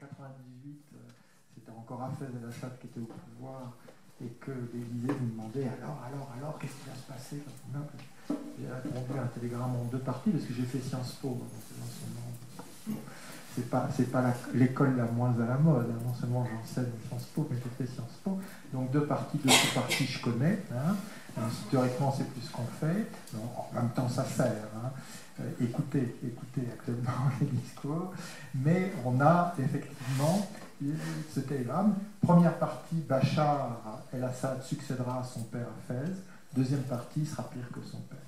98, c'était encore Hafez el-Assad qui était au pouvoir et que l'Élysée nous demandait alors, qu'est-ce qui va se passer quand on a... J'ai répondu à un télégramme en deux parties parce que j'ai fait Sciences Po. C'est pas l'école la moins à la mode. Hein. Non seulement j'enseigne Sciences Po, mais j'ai fait Sciences Po. Donc deux sous-parties je connais. Hein. Donc, théoriquement, c'est plus ce qu'on fait. Donc, en même temps, ça sert. Hein. Écoutez actuellement les discours. Mais on a effectivement ce télégramme. Première partie, Bachar el-Assad succédera à son père Hafez. Deuxième partie, sera pire que son père.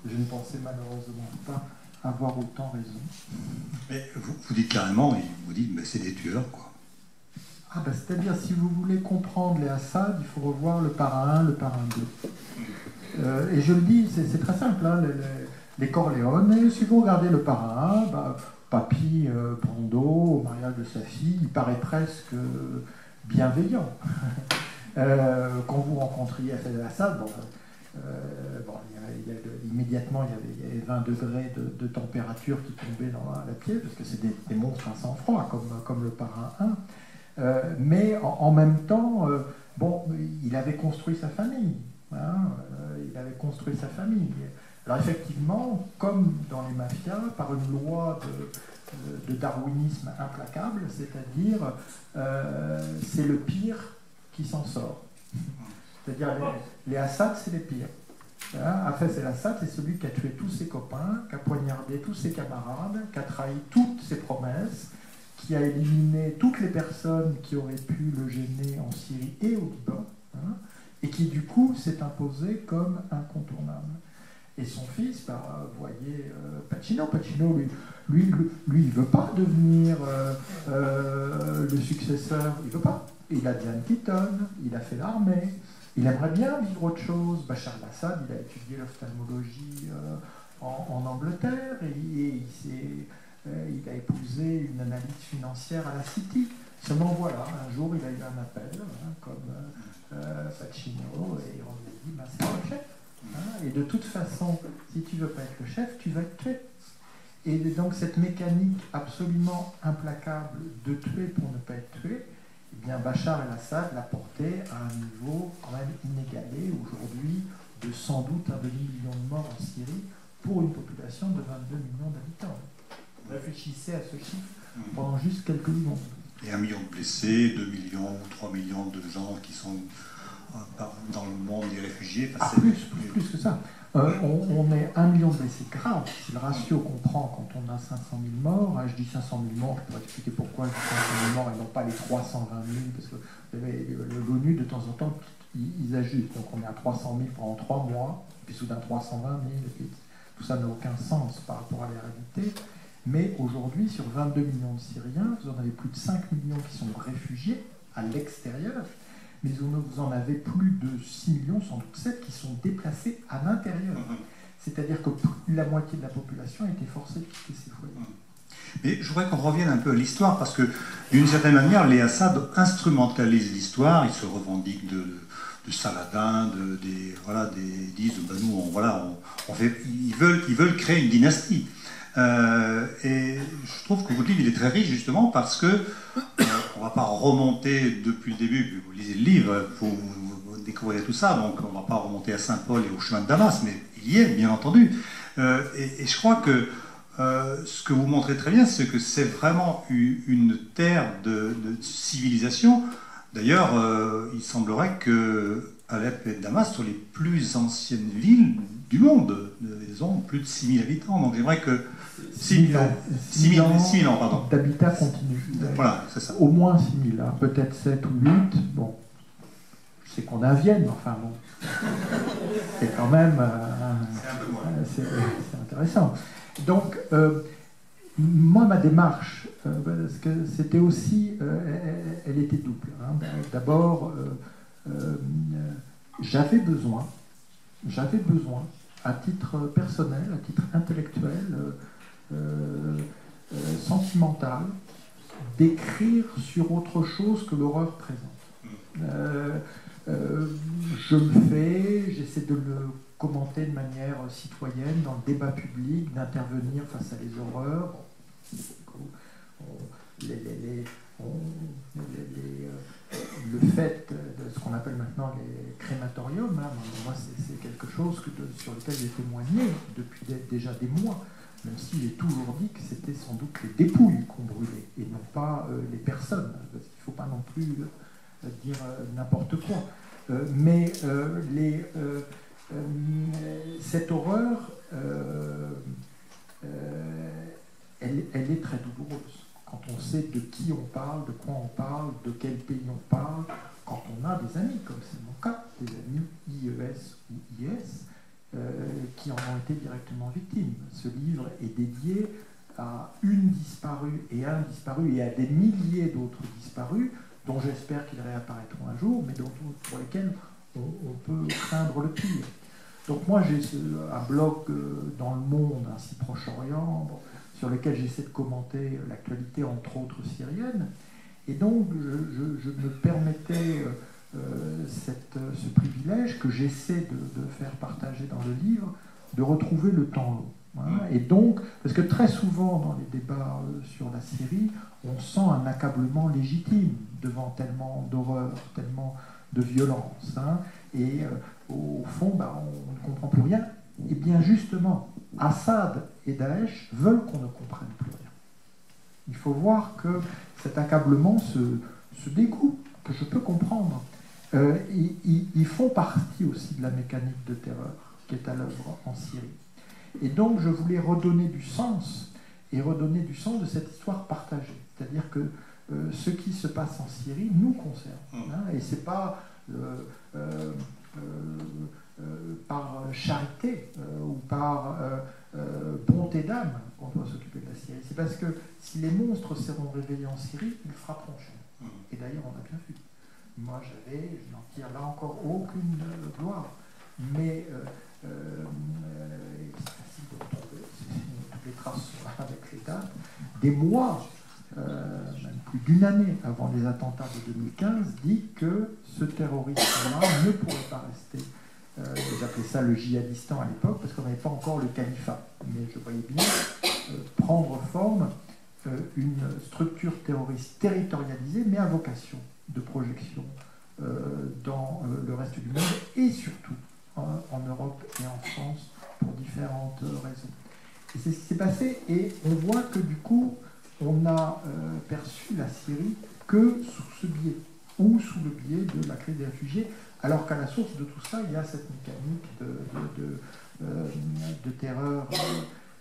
Je ne pensais malheureusement pas avoir autant raison. Mais vous dites carrément, vous dites, mais c'est des tueurs, quoi. Ah ben, c'est-à-dire, si vous voulez comprendre les Assad, il faut revoir le parrain 1, le parrain 2. Et je le dis, c'est très simple, hein, les Corleone, si vous regardez le parrain 1, bah, Papy Brando, au mariage de sa fille, il paraît presque bienveillant. Quand vous rencontriez Assad, immédiatement il y avait 20 degrés de température qui tombaient dans la pied, parce que c'est des monstres à sang-froid, comme le parrain 1. Mais en même temps, il avait construit sa famille. Hein, il avait construit sa famille. Alors effectivement, comme dans les mafias, par une loi de darwinisme implacable, c'est-à-dire c'est le pire qui s'en sort. C'est-à-dire les Assad, c'est les pires. Hafez el-Assad, c'est celui qui a tué tous ses copains, qui a poignardé tous ses camarades, qui a trahi toutes ses promesses, qui a éliminé toutes les personnes qui auraient pu le gêner en Syrie et au Liban, hein, et qui du coup s'est imposé comme incontournable. Et son fils, voyez Pacino, lui il ne veut pas devenir le successeur, il ne veut pas. Il a Diane Keaton, il a fait l'armée, il aimerait bien vivre autre chose. Bachar el-Assad, il a étudié l'ophtalmologie en Angleterre et il a épousé une analyse financière à la City. Seulement voilà, un jour il a eu un appel, hein, comme Pacino, et on lui a dit, c'est le chef. Hein, et de toute façon, si tu ne veux pas être le chef, tu vas être tué. Et donc cette mécanique absolument implacable de tuer pour ne pas être tué, eh bien Bachar el-Assad l'a porté à un niveau quand même inégalé aujourd'hui de sans doute un demi-million de morts en Syrie pour une population de 22 millions d'habitants. Réfléchissez à ce chiffre pendant juste quelques secondes. Et 1 million de blessés, 2 millions ou 3 millions de gens qui sont dans le monde des réfugiés. Enfin, plus que ça. On est 1 million de blessés graves. C'est le ratio qu'on prend quand on a 500 000 morts. Je dis 500 000 morts, je pourrais expliquer pourquoi je dis 500 000 morts et non pas les 320 000, parce que l'ONU, de temps en temps, ils ajustent. Donc on est à 300 000 pendant 3 mois, puis soudain 320 000, et puis tout ça n'a aucun sens par rapport à la réalité. Mais aujourd'hui, sur 22 millions de Syriens, vous en avez plus de 5 millions qui sont réfugiés à l'extérieur, mais vous en avez plus de 6 millions, sans doute 7, qui sont déplacés à l'intérieur. C'est-à-dire que plus de la moitié de la population a été forcée de quitter ses foyers. Mais je voudrais qu'on revienne un peu à l'histoire, parce que d'une certaine manière, les Assad instrumentalisent l'histoire, ils se revendiquent de Saladin, ils disent, nous, ils veulent créer une dynastie. Et je trouve que votre livre il est très riche justement parce que on ne va pas remonter depuis le début, vous lisez le livre pour vous découvrir tout ça, donc on ne va pas remonter à Saint-Paul et au chemin de Damas, mais il y est bien entendu. Et je crois que ce que vous montrez très bien, c'est que c'est vraiment une terre de civilisation. D'ailleurs, il semblerait que Alep et Damas sont les plus anciennes villes du monde. Ils ont plus de 6000 habitants, donc c'est vrai que 6 000 ans, pardon. D'habitat continu. Voilà, c'est ça. Au moins 6 000, hein, peut-être 7 ou 8. Bon, je sais qu'on a Vienne, enfin bon. C'est quand même... c'est intéressant. Donc, moi, ma démarche, parce que c'était aussi... elle était double. Hein. D'abord, j'avais besoin, à titre personnel, à titre intellectuel, sentimental, d'écrire sur autre chose que l'horreur présente. Je le fais, j'essaie de le commenter de manière citoyenne, dans le débat public, d'intervenir face à les horreurs. le fait de ce qu'on appelle maintenant les crématoriums, hein, moi c'est quelque chose sur lequel j'ai témoigné depuis déjà des mois, même si j'ai toujours dit que c'était sans doute les dépouilles qu'on brûlait et non pas les personnes, parce qu'il ne faut pas non plus dire n'importe quoi. Mais cette horreur, elle est très douloureuse. Quand on sait de qui on parle, de quoi on parle, de quel pays on parle, quand on a des amis, comme c'est mon cas, des amis IES ou IS, qui en ont été directement victimes. Ce livre est dédié à une disparue et un disparu et à des milliers d'autres disparus, dont j'espère qu'ils réapparaîtront un jour, mais pour lesquels on peut craindre le pire. Donc moi j'ai un blog dans Le Monde, ainsi Proche-Orient, sur lequel j'essaie de commenter l'actualité, entre autres syrienne. Et donc, je me permettais ce privilège que j'essaie de faire partager dans le livre, de retrouver le temps long. Hein. Et donc, parce que très souvent, dans les débats sur la Syrie, on sent un accablement légitime devant tellement d'horreur, tellement de violence. Hein. Et au fond, on ne comprend plus rien. Et bien justement, Assad et Daesh veulent qu'on ne comprenne plus rien. Il faut voir que cet accablement, ce dégoût, que je peux comprendre, ils font partie aussi de la mécanique de terreur qui est à l'œuvre en Syrie. Et donc je voulais redonner du sens, et redonner du sens de cette histoire partagée. C'est-à-dire que ce qui se passe en Syrie nous concerne. Hein, et c'est pas par charité ou par bonté d'âme qu'on doit s'occuper de la Syrie. C'est parce que si les monstres seront réveillés en Syrie, ils frapperont cher. Et d'ailleurs, on a bien vu. Moi, je n'en tire là encore aucune gloire. Mais c'est facile de retrouver toutes les traces avec les dates. Des mois, même plus d'une année avant les attentats de 2015, dit que ce terroriste-là ne pourrait pas rester. J'appelais ça le djihadistan à l'époque, parce qu'on n'avait pas encore le califat. Mais je voyais bien prendre forme une structure terroriste territorialisée, mais à vocation de projection dans le reste du monde, et surtout en Europe et en France, pour différentes raisons. Et c'est ce qui s'est passé, et on voit que du coup, on a perçu la Syrie que sous ce biais, ou sous le biais de la crise des réfugiés, alors qu'à la source de tout ça, il y a cette mécanique de terreur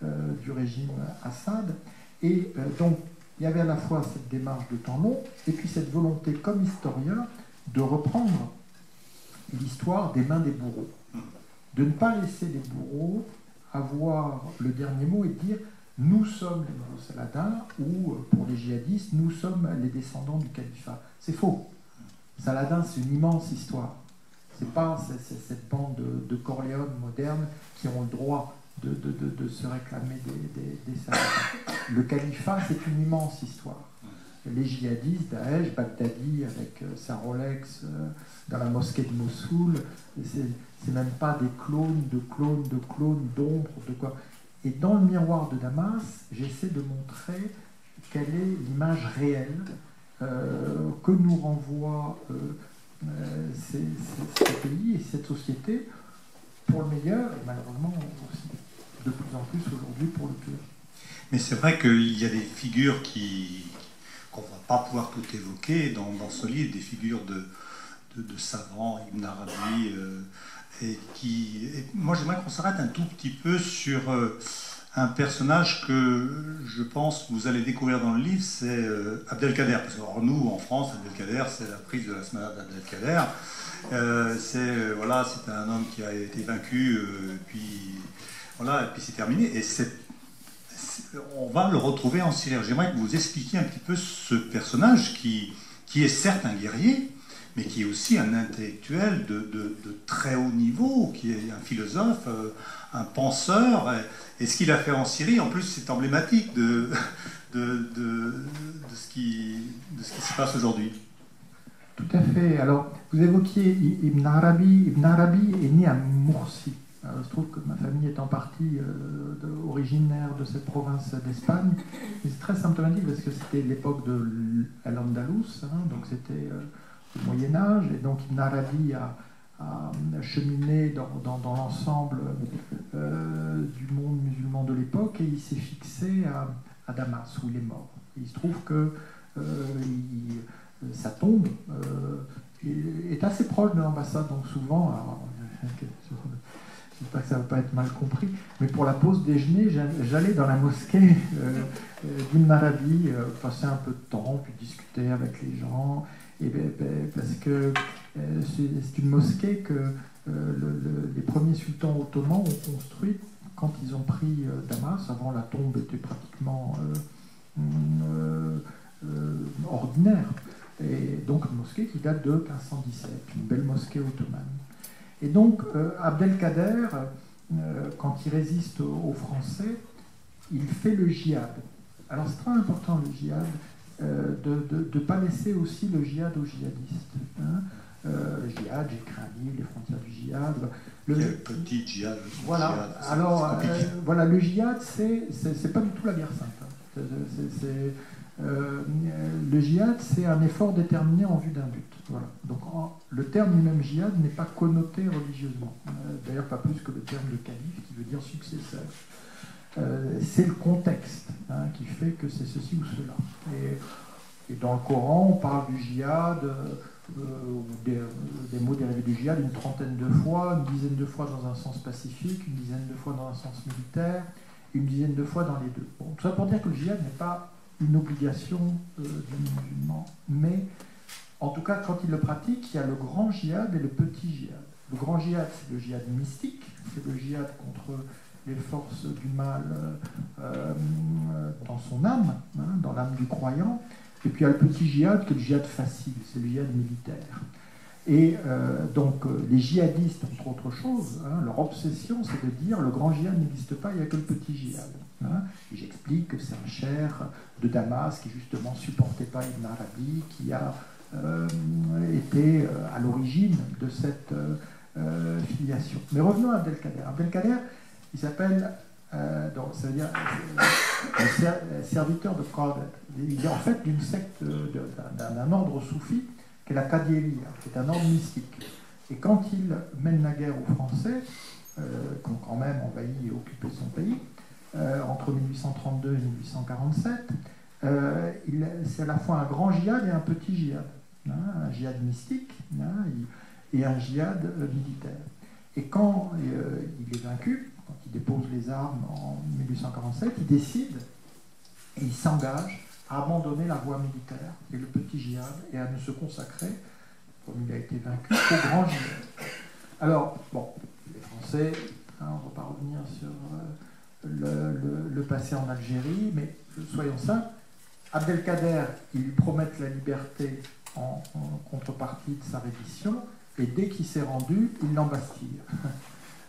du régime Assad. Et donc, il y avait à la fois cette démarche de temps long, et puis cette volonté, comme historien, de reprendre l'histoire des mains des bourreaux. De ne pas laisser les bourreaux avoir le dernier mot et dire « nous sommes les nouveaux Saladins » ou, pour les djihadistes, « nous sommes les descendants du califat ». C'est faux. Saladin, c'est une immense histoire. C'est pas cette bande de Corléone modernes qui ont le droit de se réclamer des Saladins. Le califat, c'est une immense histoire. Les djihadistes, Daesh, Baghdadi avec sa Rolex dans la mosquée de Mossoul, c'est même pas des clones, d'ombre, de quoi. Et dans le miroir de Damas, j'essaie de montrer quelle est l'image réelle que nous renvoient ces pays et cette société, pour le meilleur et malheureusement aussi de plus en plus aujourd'hui pour le pire. Mais c'est vrai qu'il y a des figures qu'on ne va pas pouvoir tout évoquer dans ce livre, des figures de savants, Ibn Arabi, moi j'aimerais qu'on s'arrête un tout petit peu sur un personnage que je pense que vous allez découvrir dans le livre, c'est Abdelkader. Parce que nous, en France, Abdelkader, c'est la prise de la semaine d'Abdelkader. C'est un homme qui a été vaincu, puis c'est terminé. Et on va le retrouver en Syrie. J'aimerais que vous expliquiez un petit peu ce personnage qui est certes un guerrier, mais qui est aussi un intellectuel de très haut niveau, qui est un philosophe, un penseur. Et ce qu'il a fait en Syrie, en plus, c'est emblématique de ce qui se passe aujourd'hui. Tout à fait. Alors, vous évoquiez Ibn Arabi. Ibn Arabi est né à Mursi, Il se trouve que ma famille est en partie originaire de cette province d'Espagne. Et c'est très symptomatique parce que c'était l'époque de l'Andalous, hein, donc c'était au Moyen-Âge, et donc Ibn Arabi a cheminé dans l'ensemble du monde musulman de l'époque, et il s'est fixé à Damas, où il est mort. Et il se trouve que sa tombe est assez proche de l'ambassade, donc souvent, alors, j'espère que ça ne va pas être mal compris, mais pour la pause déjeuner, j'allais dans la mosquée d'Ibn Arabi, passer un peu de temps, puis discuter avec les gens, parce que c'est une mosquée que les premiers sultans ottomans ont construite quand ils ont pris Damas. Avant, la tombe était pratiquement ordinaire. Et donc une mosquée qui date de 1517, une belle mosquée ottomane. Et donc Abdelkader, quand il résiste aux Français, il fait le djihad. Alors c'est très important le djihad, de ne pas laisser aussi le djihad aux djihadistes. Hein. Le djihad, j'ai écrit un livre, Les frontières du djihad. Le petit djihad. Voilà. Djihad, alors voilà, le djihad, c'est pas du tout la guerre sainte. Le djihad, c'est un effort déterminé en vue d'un but. Voilà. Donc le terme lui-même djihad n'est pas connoté religieusement. D'ailleurs, pas plus que le terme de calife, qui veut dire successeur. C'est le contexte, hein, qui fait que c'est ceci ou cela. Et dans le Coran, on parle du djihad, des mots dérivés du djihad, une trentaine de fois, une dizaine de fois dans un sens pacifique, une dizaine de fois dans un sens militaire, une dizaine de fois dans les deux. Bon, tout ça pour dire que le djihad n'est pas une obligation du musulman, mais en tout cas, quand il le pratique, il y a le grand djihad et le petit djihad. Le grand djihad, c'est le djihad mystique, c'est le djihad contre les forces du mal dans son âme, hein, dans l'âme du croyant. Et puis il y a le petit djihad, qui est le djihad facile, c'est le djihad militaire. Et donc les djihadistes, entre autres choses, hein, leur obsession, c'est de dire le grand djihad n'existe pas, il n'y a que le petit djihad. Hein. Et j'explique que c'est un cheikh de Damas qui justement supportait pas Ibn Arabi, qui a été à l'origine de cette filiation. Mais revenons à Abdelkader. Abdelkader, il s'appelle, donc, ça veut dire serviteur de Qadir. Il est en fait d'une secte, d'un ordre soufi, qui est la Qadiriya, qui est un ordre mystique. Et quand il mène la guerre aux Français, qui ont quand même envahi et occupé son pays, entre 1832 et 1847, c'est à la fois un grand djihad et un petit djihad. Hein, un djihad mystique, hein, et un djihad militaire. Et quand il est vaincu, quand il dépose les armes en 1847, il décide et il s'engage à abandonner la voie militaire et le petit djihad et à ne se consacrer, comme il a été vaincu, qu'au grand djihad. Alors, bon, les Français, hein, on ne va pas revenir sur le passé en Algérie, mais soyons simples, Abdelkader, ils lui promettent la liberté en contrepartie de sa reddition, et dès qu'il s'est rendu, il l'embastille.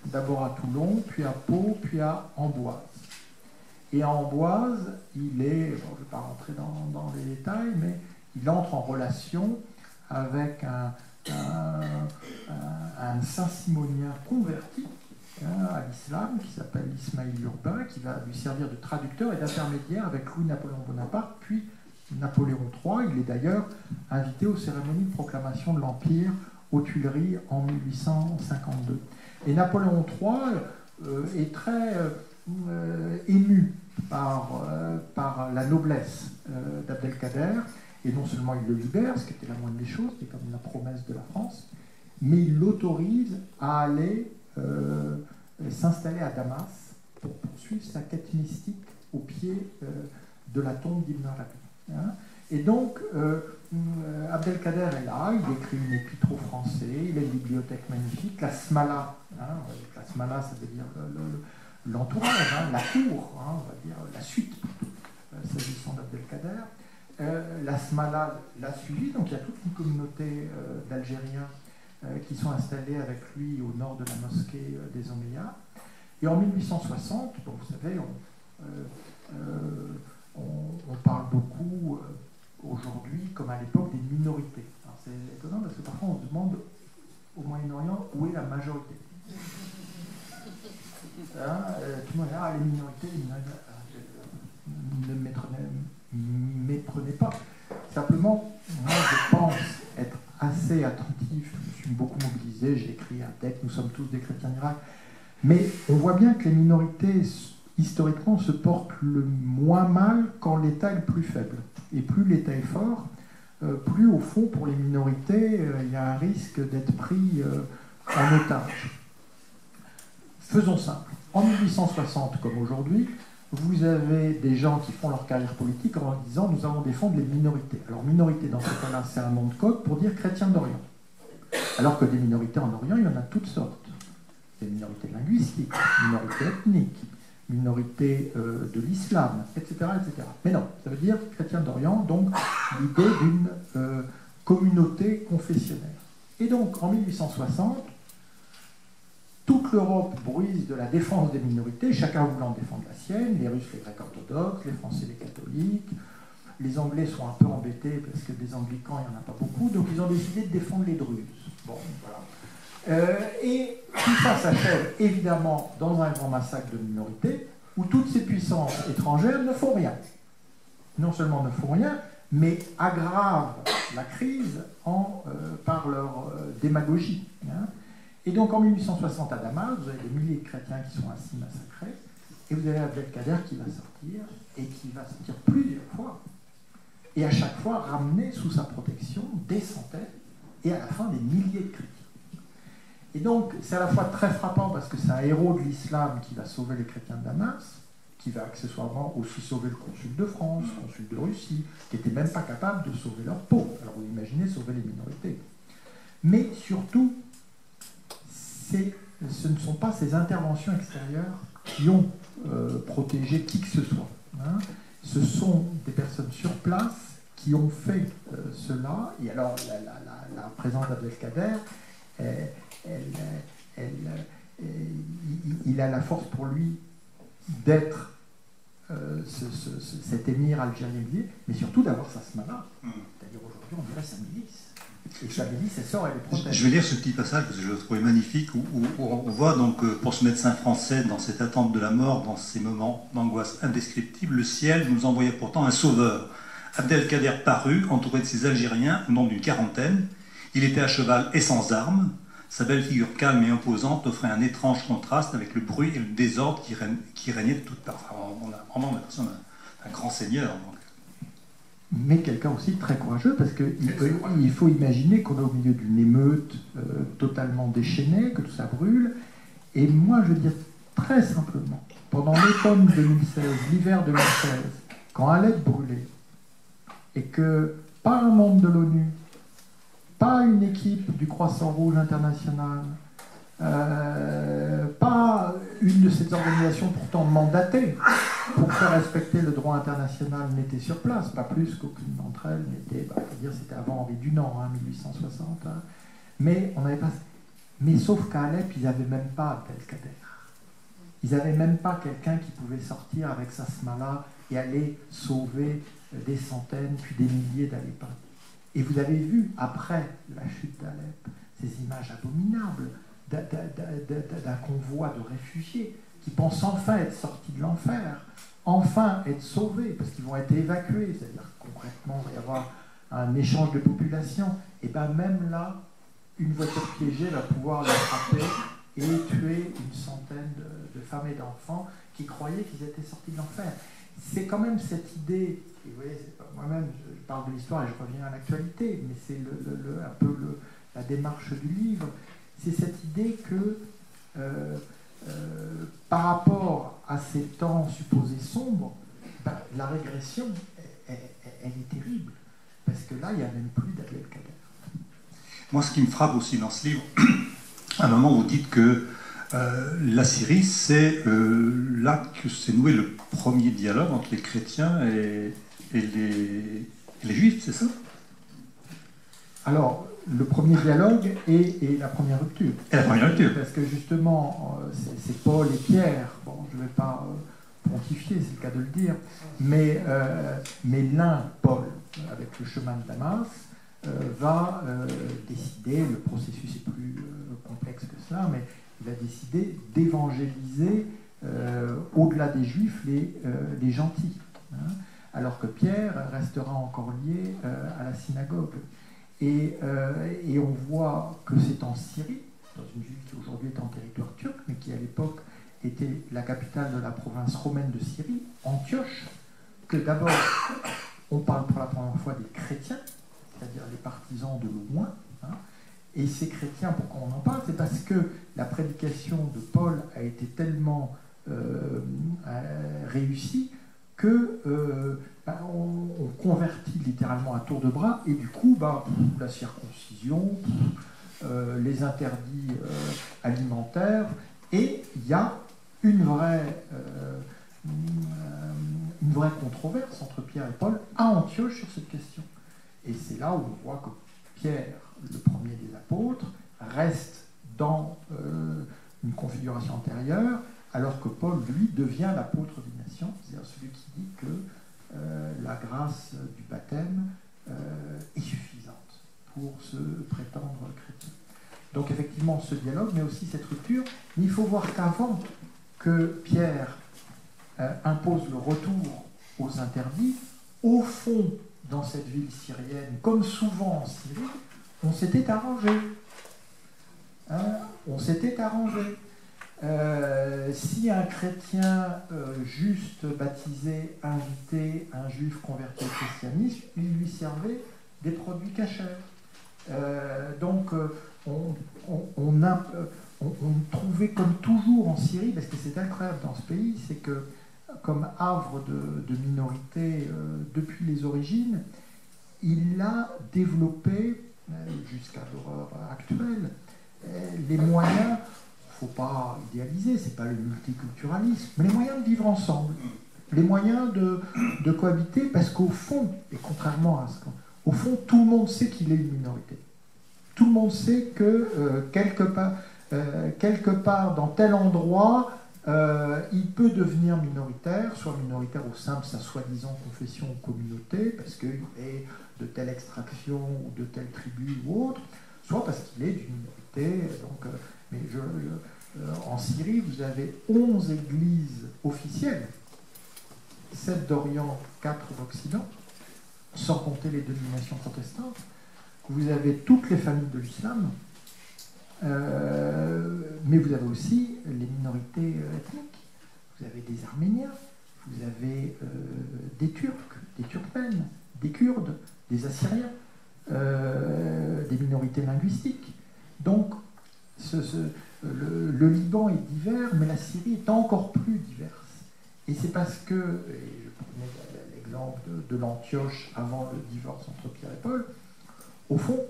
D'abord à Toulon, puis à Pau, puis à Amboise. Et à Amboise, il est, bon, je ne vais pas rentrer dans les détails, mais il entre en relation avec un Saint-Simonien converti, hein, à l'islam, qui s'appelle Ismaïl Urbain, qui va lui servir de traducteur et d'intermédiaire avec Louis-Napoléon Bonaparte, puis Napoléon III. Il est d'ailleurs invité aux cérémonies de proclamation de l'Empire aux Tuileries en 1852. Et Napoléon III est très ému par la noblesse d'Abdelkader, et non seulement il le libère, ce qui était la moindre des choses, c'était comme la promesse de la France, mais il l'autorise à aller s'installer à Damas pour poursuivre sa quête mystique au pied de la tombe d'Ibn Arabi. Hein. Et donc, Abdelkader est là, il écrit une épître au français, il a une bibliothèque magnifique, la Smala, hein, la Smala ça veut dire l'entourage, hein, la cour, hein, on va dire la suite, s'agissant d'Abdelkader. La Smala l'a suivi, donc il y a toute une communauté d'Algériens qui sont installés avec lui au nord de la mosquée des Omeyyades. Et en 1860, bon, vous savez, on parle beaucoup aujourd'hui, comme à l'époque, des minorités. Alors c'est étonnant parce que parfois on se demande au Moyen-Orient où est la majorité. Hein, tout le monde dit, ah, les minorités, ne méprenez pas. Simplement, moi je pense être assez attentif, je me suis beaucoup mobilisé, j'ai écrit un texte, nous sommes tous des chrétiens d'Irak, mais on voit bien que les minorités, historiquement, se portent le moins mal quand l'État est le plus faible. Et plus l'État est fort, plus au fond, pour les minorités, il y a un risque d'être pris en otage. Faisons simple. En 1860, comme aujourd'hui, vous avez des gens qui font leur carrière politique en disant « nous allons défendre les minorités ». Alors minorité, dans ce cas-là, c'est un nom de code pour dire chrétiens d'Orient. Alors que des minorités en Orient, il y en a toutes sortes. Des minorités linguistiques, minorités ethniques, minorités de l'islam, etc., etc. Mais non, ça veut dire chrétiens d'Orient, donc l'idée d'une communauté confessionnelle. Et donc, en 1860, toute l'Europe bruise de la défense des minorités, chacun voulant défendre la sienne, les Russes, les Grecs orthodoxes, les Français, les catholiques, les Anglais sont un peu embêtés parce que des anglicans, il n'y en a pas beaucoup, donc ils ont décidé de défendre les Druzes. Bon, voilà. Et tout ça s'achève évidemment dans un grand massacre de minorités où toutes ces puissances étrangères ne font rien. Non seulement ne font rien, mais aggravent la crise par leur démagogie. Hein. Et donc en 1860 à Damas, vous avez des milliers de chrétiens qui sont ainsi massacrés, et vous avez Abdelkader qui va sortir, et qui va sortir plusieurs fois, et à chaque fois ramener sous sa protection des centaines, et à la fin des milliers de chrétiens. Et donc c'est à la fois très frappant parce que c'est un héros de l'islam qui va sauver les chrétiens de Damas, qui va accessoirement aussi sauver le consul de France, le consul de Russie, qui n'était même pas capable de sauver leur peau. Alors vous imaginez sauver les minorités. Mais surtout, ce ne sont pas ces interventions extérieures qui ont protégé qui que ce soit. Hein. Ce sont des personnes sur place qui ont fait cela. Et alors, la présence d'Abdelkader, il a la force pour lui d'être cet émir algérien, mais surtout d'avoir sa smala. C'est-à-dire aujourd'hui, on dirait sa milice. Et sa milice, elle sort, elle est protège. Je vais lire ce petit passage parce que je le trouvais magnifique, où on voit donc, pour ce médecin français, dans cette attente de la mort, dans ces moments d'angoisse indescriptible, le ciel nous envoyait pourtant un sauveur. Abdelkader parut, entouré de ses Algériens, au nombre d'une quarantaine. Il était à cheval et sans armes. Sa belle figure calme et imposante offrait un étrange contraste avec le bruit et le désordre qui régnait de toutes parts. Enfin, on a vraiment l'impression d'un grand seigneur. Donc. Mais quelqu'un aussi de très courageux, parce qu'il faut imaginer qu'on est au milieu d'une émeute totalement déchaînée, que tout ça brûle. Et moi, je veux dire très simplement, pendant l'automne 2016, l'hiver 2016, quand Alep brûlait, et que pas un membre de l'ONU, pas une équipe du Croissant Rouge international, pas une de ces organisations pourtant mandatées pour faire respecter le droit international n'était sur place, pas plus qu'aucune d'entre elles n'était, c'était avant Henri Dunant, 1860, hein. Mais on n'avait pas. Mais sauf qu'à Alep, ils n'avaient même pas Abdelkader. Ils n'avaient même pas quelqu'un qui pouvait sortir avec sa smala et aller sauver des centaines, puis des milliers d'Alépiens. Et vous avez vu, après la chute d'Alep, ces images abominables d'un convoi de réfugiés qui pensent enfin être sortis de l'enfer, enfin être sauvés, parce qu'ils vont être évacués, c'est-à-dire concrètement, il va y avoir un échange de population, et bien même là, une voiture piégée va pouvoir les frapper et tuer une centaine de femmes et d'enfants qui croyaient qu'ils étaient sortis de l'enfer. C'est quand même cette idée, et vous voyez, moi-même je parle de l'histoire et je reviens à l'actualité, mais c'est un peu la démarche du livre, c'est cette idée que par rapport à ces temps supposés sombres, la régression, elle est terrible, parce que là, il n'y a même plus d'Abdelkader. Moi, ce qui me frappe aussi dans ce livre, à un moment, vous dites que la Syrie, c'est là que s'est noué le premier dialogue entre les chrétiens et les juifs, c'est ça? Alors, le premier dialogue et la première rupture. Et la première rupture. Parce que justement, c'est Paul et Pierre, bon, je ne vais pas pontifier, c'est le cas de le dire, mais l'un, Paul, avec le chemin de Damas, va décider, le processus est plus complexe que cela, mais il a décidé d'évangéliser au-delà des Juifs les gentils, hein, alors que Pierre restera encore lié à la synagogue. Et on voit que c'est en Syrie, dans une ville qui aujourd'hui est en territoire turc, mais qui à l'époque était la capitale de la province romaine de Syrie, Antioche, que d'abord on parle pour la première fois des chrétiens, c'est-à-dire les partisans de loin. Hein. Et ces chrétiens, pourquoi on en parle? C'est parce que la prédication de Paul a été tellement réussie que on convertit littéralement à tour de bras, et du coup, la circoncision, les interdits alimentaires, et il y a une vraie controverse entre Pierre et Paul à Antioche sur cette question. Et c'est là où on voit que Pierre, le premier des apôtres, reste dans une configuration antérieure, alors que Paul, lui, devient l'apôtre des nations, c'est-à-dire celui qui dit que la grâce du baptême est suffisante pour se prétendre chrétien. Donc effectivement, ce dialogue, mais aussi cette rupture, mais il faut voir qu'avant que Pierre impose le retour aux interdits, au fond, dans cette ville syrienne, comme souvent en Syrie, on s'était arrangé. Hein, on s'était arrangé. Si un chrétien juste baptisé invitait un juif converti au christianisme, il lui servait des produits cachers. Donc on trouvait comme toujours en Syrie, parce que c'est incroyable dans ce pays, c'est que comme havre de minorité depuis les origines, il a développé, jusqu'à l'horreur actuelle, les moyens. Il ne faut pas idéaliser, ce n'est pas le multiculturalisme, mais les moyens de vivre ensemble, les moyens de cohabiter, parce qu'au fond, et contrairement à ce qu'au fond, tout le monde sait qu'il est une minorité. Tout le monde sait que quelque part, dans tel endroit, il peut devenir minoritaire, soit minoritaire au sein de sa soi-disant confession ou communauté, parce qu'il est de telle extraction ou de telle tribu ou autre, soit parce qu'il est d'une minorité. Donc, mais en Syrie, vous avez 11 églises officielles, 7 d'Orient, 4 d'Occident, sans compter les dénominations protestantes. Vous avez toutes les familles de l'islam, mais vous avez aussi les minorités ethniques. Vous avez des Arméniens, vous avez des Turcs, des Turkmènes, des Kurdes, des Assyriens, des minorités linguistiques. Donc, le Liban est divers, mais la Syrie est encore plus diverse. Et c'est parce que, et je prenais l'exemple de l'Antioche avant le divorce entre Pierre et Paul, au fond,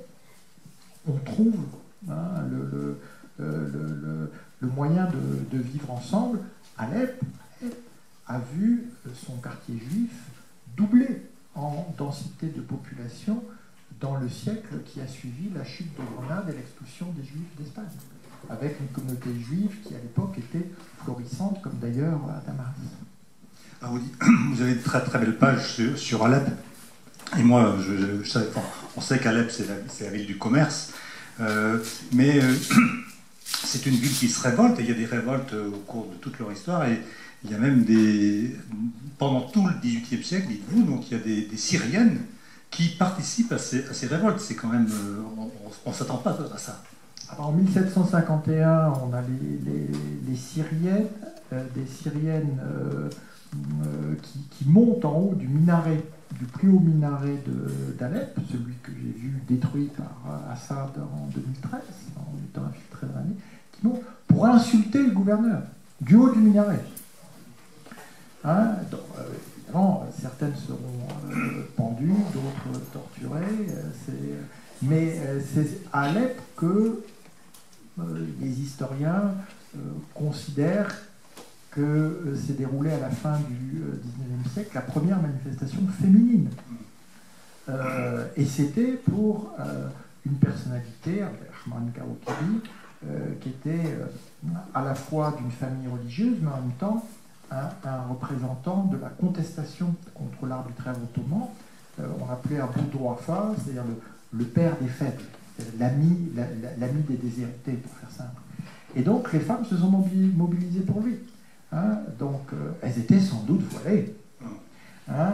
on trouve le moyen de vivre ensemble. Alep a vu son quartier juif doubler en densité de population dans le siècle qui a suivi la chute de Grenade et l'expulsion des Juifs d'Espagne, avec une communauté juive qui à l'époque était florissante, comme d'ailleurs à Damas. Alors vous avez une très très belle page sur Alep, et moi on sait qu'Alep c'est la ville du commerce, mais c'est une ville qui se révolte, et il y a des révoltes au cours de toute leur histoire, et il y a même pendant tout le XVIIIe siècle, dites-vous, donc il y a des Syriennes qui participent à ces révoltes. C'est quand même, on ne s'attend pas à ça. Alors, en 1751, on a les Syriennes, des Syriennes qui montent en haut du minaret, du plus haut minaret d'Alep, celui que j'ai vu détruit par Assad en 2013, en étant infiltré dans l'année, qui montent pour insulter le gouverneur, du haut du minaret. Hein, donc, évidemment, certaines seront pendues, d'autres torturées, mais c'est à Alep que les historiens considèrent que s'est déroulée à la fin du XIXe siècle la première manifestation féminine. Et c'était pour une personnalité, Abdelrahman Kawakiri, qui était à la fois d'une famille religieuse, mais en même temps un représentant de la contestation contre l'arbitraire ottoman. On appelait Abou Douafa, c'est-à-dire le père des faibles, l'ami des déshérités, pour faire simple. Et donc les femmes se sont mobilisées pour lui. Hein, donc elles étaient sans doute voilées. Hein.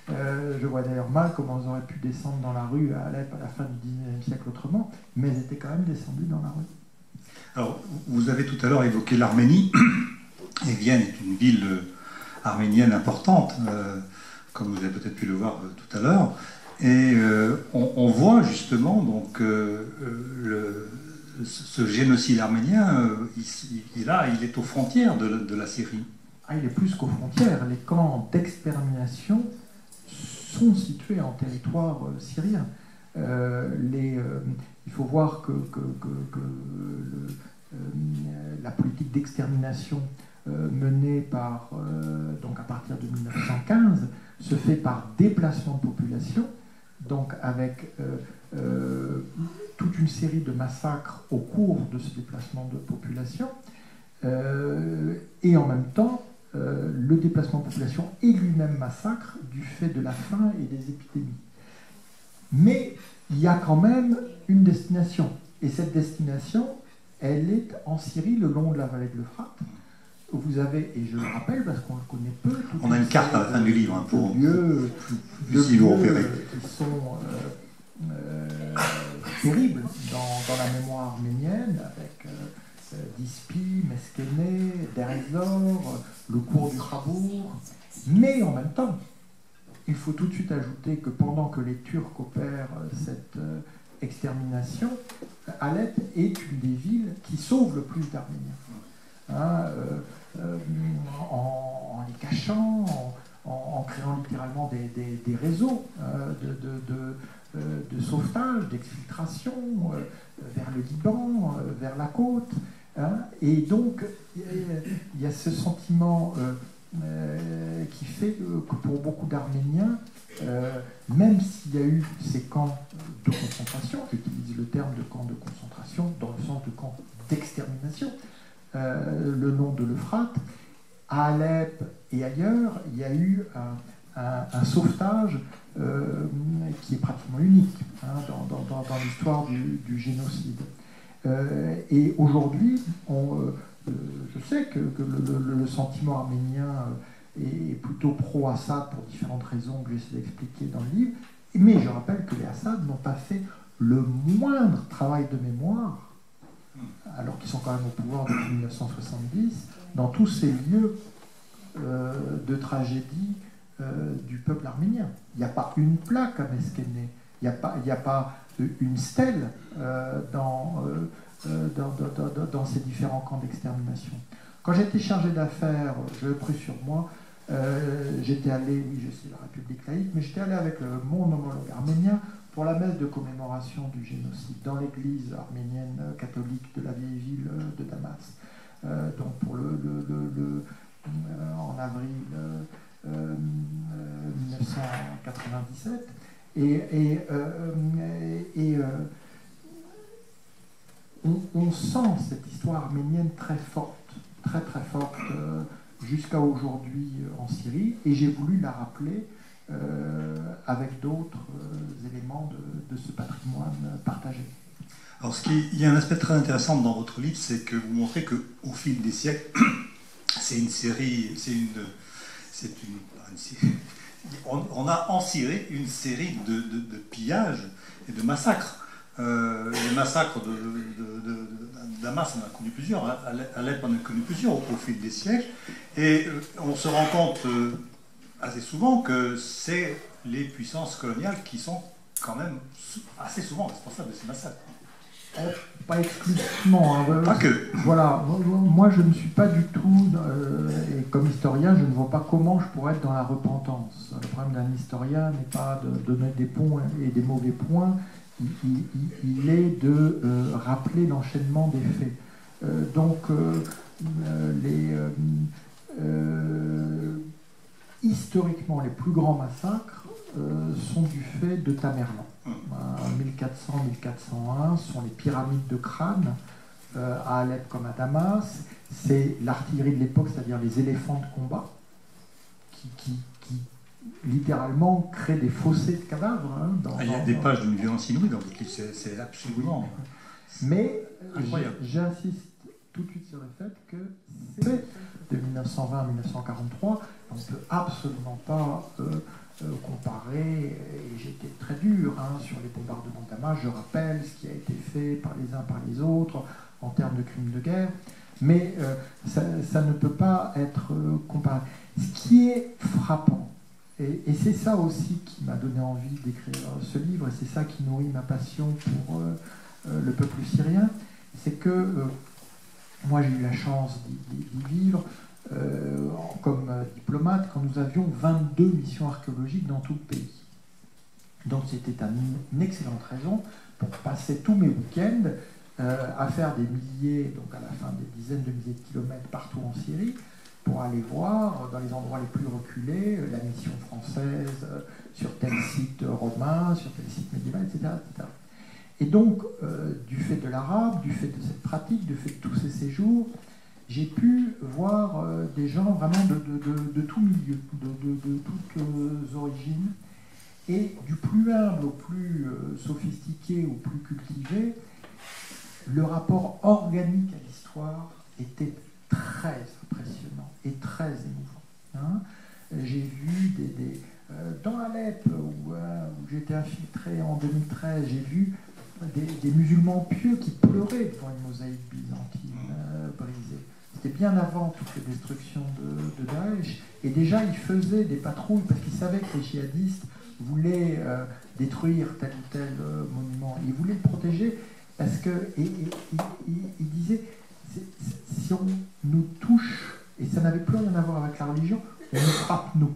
Je vois d'ailleurs mal comment elles auraient pu descendre dans la rue à Alep à la fin du XIXe siècle autrement, mais elles étaient quand même descendues dans la rue. Alors, vous avez tout à l'heure évoqué l'Arménie, et Vienne est une ville arménienne importante, comme vous avez peut-être pu le voir tout à l'heure, et on voit justement donc ce génocide arménien, il est aux frontières de la Syrie. Ah, il est plus qu'aux frontières. Les camps d'extermination sont situés en territoire syrien. Il faut voir que la politique d'extermination menée donc à partir de 1915 se fait par déplacement de population, donc avec toute une série de massacres au cours de ce déplacement de population, et en même temps le déplacement de population est lui-même massacre du fait de la faim et des épidémies. Mais il y a quand même une destination, et cette destination, elle est en Syrie, le long de la vallée de l'Euphrate. Vous avez, et je le rappelle parce qu'on le connaît peu, on a une carte à la fin du livre hein, pour lieux si vous repérez, qui sont terribles dans la mémoire arménienne, avec Dispi, Meskéné, Der Ez-Zor, le cours du Khabour. Mais en même temps, il faut tout de suite ajouter que pendant que les Turcs opèrent cette extermination, Alep est une des villes qui sauve le plus d'Arméniens. Hein, en les cachant, en créant littéralement des réseaux de sauvetage, d'exfiltration vers le Liban, vers la côte. Hein, et donc, il y a ce sentiment qui fait que pour beaucoup d'Arméniens, même s'il y a eu ces camps de concentration, j'utilise le terme de camp de concentration dans le sens de camp d'extermination, le nom de l'Euphrate, à Alep et ailleurs, il y a eu un sauvetage qui est pratiquement unique hein, dans l'histoire du génocide. Et aujourd'hui, je sais que le sentiment arménien est plutôt pro-Assad pour différentes raisons que j'essaie d'expliquer dans le livre, mais je rappelle que les Assad n'ont pas fait le moindre travail de mémoire, alors qu'ils sont quand même au pouvoir depuis 1970, dans tous ces lieux de tragédie du peuple arménien. Il n'y a pas une plaque à Meskéné, il n'y a pas une stèle dans ces différents camps d'extermination. Quand j'étais chargé d'affaires, je l'ai pris sur moi, j'étais allé, oui je sais la République laïque, mais j'étais allé avec mon homologue arménien pour la messe de commémoration du génocide dans l'église arménienne catholique de la vieille ville de Damas. Donc pour en avril 1997. On sent cette histoire arménienne très forte, très très forte, jusqu'à aujourd'hui en Syrie, et j'ai voulu la rappeler avec d'autres éléments de ce patrimoine partagé. Alors, il y a un aspect très intéressant dans votre livre, c'est que vous montrez qu'au fil des siècles, c'est une série, on a en Syrie une série de pillages et de massacres. Les massacres de Damas, on en a connu plusieurs, hein. Alep en a connu plusieurs au fil des siècles, et on se rend compte assez souvent que c'est les puissances coloniales qui sont quand même assez souvent responsables de ces massacres. Pas exclusivement. Hein. Pas que. Voilà, moi je ne suis pas du tout, et comme historien, je ne vois pas comment je pourrais être dans la repentance. Le problème d'un historien n'est pas de mettre des ponts et des mauvais points, il est de rappeler l'enchaînement des faits. Historiquement, les plus grands massacres sont du fait de Tamerlan. 1400-1401 sont les pyramides de crânes à Alep comme à Damas. C'est l'artillerie de l'époque, c'est-à-dire les éléphants de combat, qui littéralement créent des fossés de cadavres. Hein, il y a des pages d'une violence inouïe dans votre livre, c'est absolument mais incroyable. J'insiste tout de suite sur le fait que c'est de 1920 à 1943, on ne peut absolument pas comparer, et j'ai été très dur sur les bombardements de Damas, je rappelle ce qui a été fait par les uns par les autres en termes de crimes de guerre, mais ça ne peut pas être comparé. Ce qui est frappant, et c'est ça aussi qui m'a donné envie d'écrire ce livre, et c'est ça qui nourrit ma passion pour le peuple syrien, c'est que moi j'ai eu la chance d'y vivre comme diplomate quand nous avions 22 missions archéologiques dans tout le pays. Donc c'était une excellente raison pour passer tous mes week-ends à faire des milliers, donc à la fin des dizaines de milliers de kilomètres partout en Syrie, pour aller voir dans les endroits les plus reculés la mission française sur tel site romain, sur tel site médiéval, etc. etc. Et donc, du fait de l'arabe, du fait de cette pratique, du fait de tous ces séjours, j'ai pu voir des gens vraiment de tout milieu, de toutes origines, et du plus humble au plus sophistiqué, au plus cultivé, le rapport organique à l'histoire était très impressionnant et très émouvant. J'ai vu dans Alep, où j'ai été infiltré en 2013, j'ai vu des musulmans pieux qui pleuraient devant une mosaïque byzantine brisée. C'était bien avant toutes les destructions de Daesh. Et déjà, ils faisaient des patrouilles parce qu'ils savaient que les djihadistes voulaient détruire tel ou tel monument. Ils voulaient le protéger parce que, ils disaient, si on nous touche, et ça n'avait plus rien à voir avec la religion, on nous frappe nous.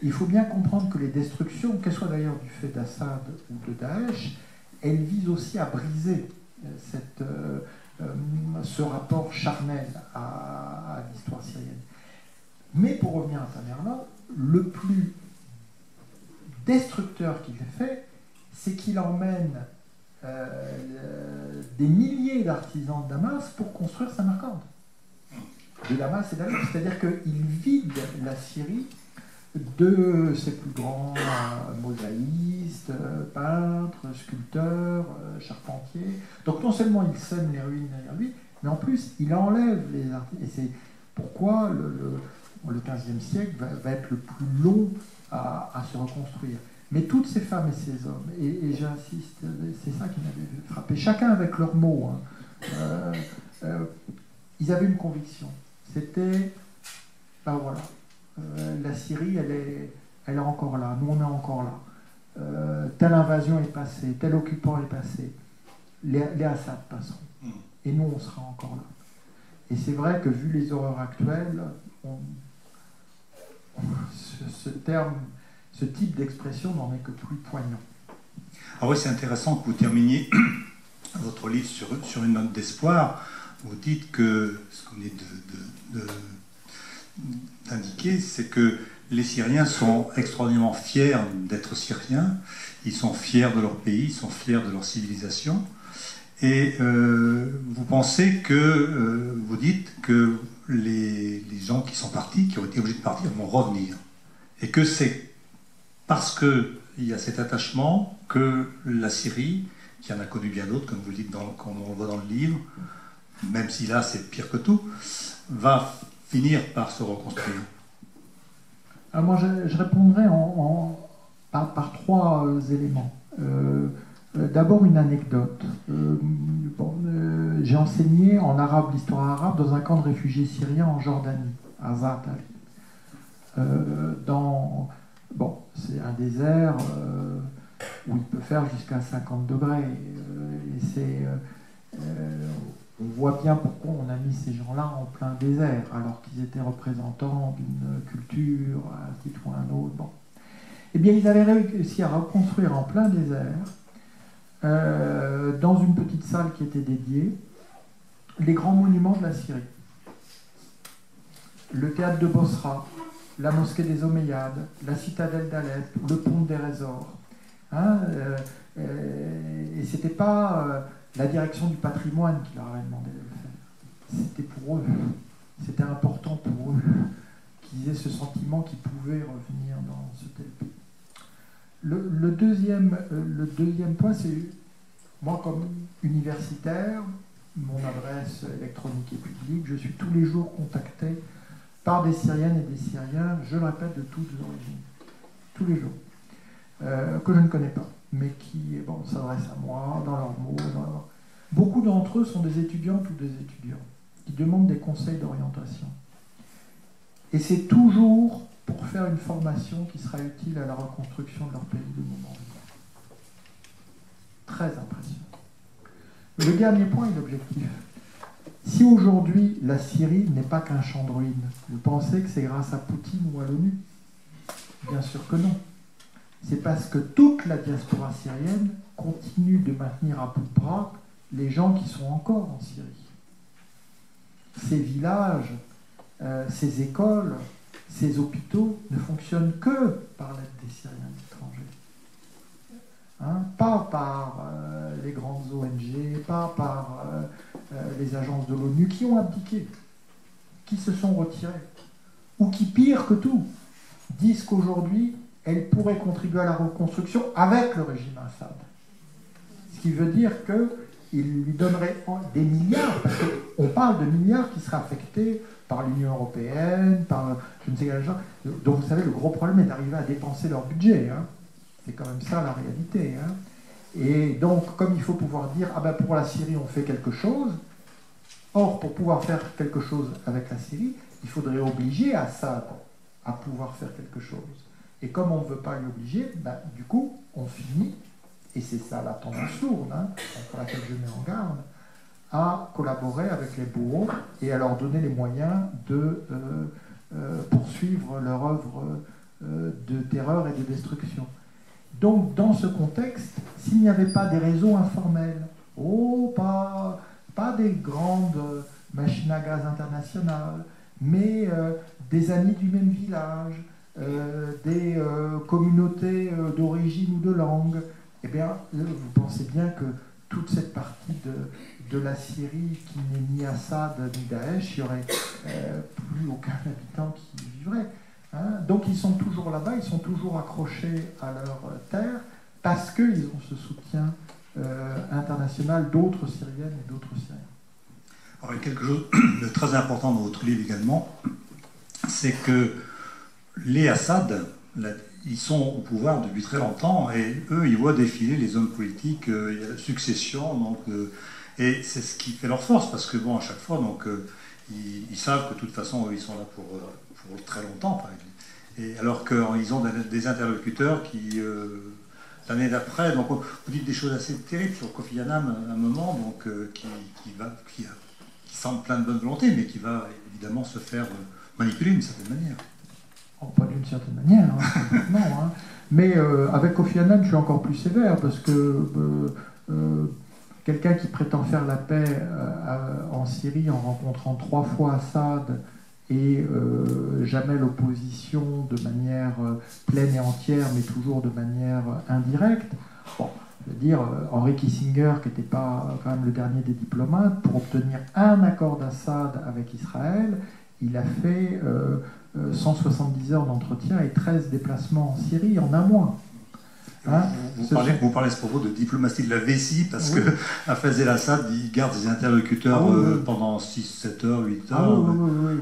Il faut bien comprendre que les destructions, qu'elles soient d'ailleurs du fait d'Assad ou de Daesh, elles visent aussi à briser ce rapport charnel à l'histoire syrienne. Mais pour revenir à Tamerlan, le plus destructeur qu'il ait fait, c'est qu'il emmène des milliers d'artisans de Damas pour construire Samarcande. De Damas et d'Alep. C'est-à-dire qu'il vide la Syrie de ses plus grands mosaïstes, peintres, sculpteurs, charpentiers. Donc non seulement il sème les ruines derrière lui, mais en plus il enlève les artistes. Et c'est pourquoi le XVe siècle va être le plus long à se reconstruire. Mais toutes ces femmes et ces hommes, et j'insiste, c'est ça qui m'avait frappé, chacun avec leurs mots, ils avaient une conviction. C'était, ben voilà, la Syrie, elle est encore là, nous on est encore là. Telle invasion est passée, tel occupant est passé, les Assad passeront, et nous on sera encore là. Et c'est vrai que vu les horreurs actuelles, ce type d'expression n'en est que plus poignant. Ah oui, c'est intéressant que vous terminiez votre livre sur une note d'espoir. Vous dites que ce qu'on est d'indiquer, c'est que les Syriens sont extraordinairement fiers d'être Syriens, ils sont fiers de leur pays, ils sont fiers de leur civilisation, et vous pensez que, vous dites que les gens qui sont partis, qui ont été obligés de partir, vont revenir, et que c'est parce qu'il y a cet attachement que la Syrie, qui en a connu bien d'autres, comme vous le dites, comme on le voit dans le livre, même si là c'est pire que tout, va finir par se reconstruire. Alors moi je répondrai par trois éléments. D'abord une anecdote. J'ai enseigné en arabe l'histoire arabe dans un camp de réfugiés syriens en Jordanie, à Zaatari. C'est un désert où il peut faire jusqu'à 50 degrés. On voit bien pourquoi on a mis ces gens-là en plein désert, alors qu'ils étaient représentants d'une culture, à un titre ou à un autre. Bon. Eh bien, ils avaient réussi à reconstruire en plein désert, dans une petite salle qui était dédiée, les grands monuments de la Syrie. Le théâtre de Bosra, la mosquée des Omeyyades, la citadelle d'Alep, le pont de Dérésor. Et c'était pas la direction du patrimoine qui leur avait demandé de le faire. C'était pour eux. C'était important pour eux qu'ils aient ce sentiment qu'ils pouvaient revenir dans ce tel pays. Le deuxième point, c'est moi comme universitaire, mon adresse électronique est publique, je suis tous les jours contacté par des Syriennes et des Syriens, je le répète, de toutes origines, tous les jours, que je ne connais pas, mais qui s'adressent à moi dans leurs mots. Beaucoup d'entre eux sont des étudiantes ou des étudiants qui demandent des conseils d'orientation. Et c'est toujours pour faire une formation qui sera utile à la reconstruction de leur pays de moment venu. Très impressionnant. Le dernier point est l'objectif. Si aujourd'hui la Syrie n'est pas qu'un champ de ruines, vous pensez que c'est grâce à Poutine ou à l'ONU? Bien sûr que non. C'est parce que toute la diaspora syrienne continue de maintenir à bout de bras les gens qui sont encore en Syrie. Ces villages, ces écoles, ces hôpitaux ne fonctionnent que par l'aide des Syriens étrangers. Pas par les grandes ONG, pas par les agences de l'ONU qui ont abdiqué, qui se sont retirées, ou qui, pire que tout, disent qu'aujourd'hui, elles pourraient contribuer à la reconstruction avec le régime Assad. Ce qui veut dire qu'il lui donnerait des milliards, parce qu'on parle de milliards qui seraient affectés par l'Union européenne, par je ne sais quel genre. Donc vous savez, le gros problème est d'arriver à dépenser leur budget. C'est quand même ça la réalité. Et donc, comme il faut pouvoir dire, pour la Syrie, on fait quelque chose. Or, pour pouvoir faire quelque chose avec la Syrie, il faudrait obliger Assad à pouvoir faire quelque chose. Et comme on ne veut pas l'obliger, du coup, on finit, et c'est ça la tendance lourde, contre laquelle je mets en garde, à collaborer avec les bourreaux et à leur donner les moyens de poursuivre leur œuvre de terreur et de destruction. Donc, dans ce contexte, s'il n'y avait pas des réseaux informels, pas des grandes machines à gaz internationales, mais des amis du même village, des communautés d'origine ou de langue, eh bien, vous pensez bien que toute cette partie de la Syrie qui n'est ni Assad ni Daesh, il n'y aurait plus aucun habitant qui y vivrait. Donc ils sont toujours là-bas, ils sont toujours accrochés à leur terre parce qu'ils ont ce soutien international d'autres Syriennes et d'autres Syriens. Alors, il y a quelque chose de très important dans votre livre également, c'est que les Assad, ils sont au pouvoir depuis très longtemps et eux, ils voient défiler les hommes politiques, il y a la succession, donc, et c'est ce qui fait leur force parce que, à chaque fois, donc, ils savent que de toute façon, ils sont là pour très longtemps. Et alors qu'ils ont des interlocuteurs qui, l'année d'après, donc vous dites des choses assez terribles sur Kofi Annan à un moment, donc, qui semble plein de bonne volonté, mais qui va évidemment se faire manipuler d'une certaine manière. Pas d'une certaine manière, non. Mais avec Kofi Annan, je suis encore plus sévère, parce que quelqu'un qui prétend faire la paix en Syrie en rencontrant 3 fois Assad et jamais l'opposition de manière pleine et entière, mais toujours de manière indirecte. Je veux dire, Henry Kissinger, qui n'était pas quand même le dernier des diplomates, pour obtenir un accord d'Assad avec Israël, il a fait 170 heures d'entretien et 13 déplacements en Syrie en un mois. Vous parlez à ce propos de diplomatie de la vessie, parce que Hafez el-Assad, il garde des interlocuteurs pendant 6, 7 heures, 8 heures.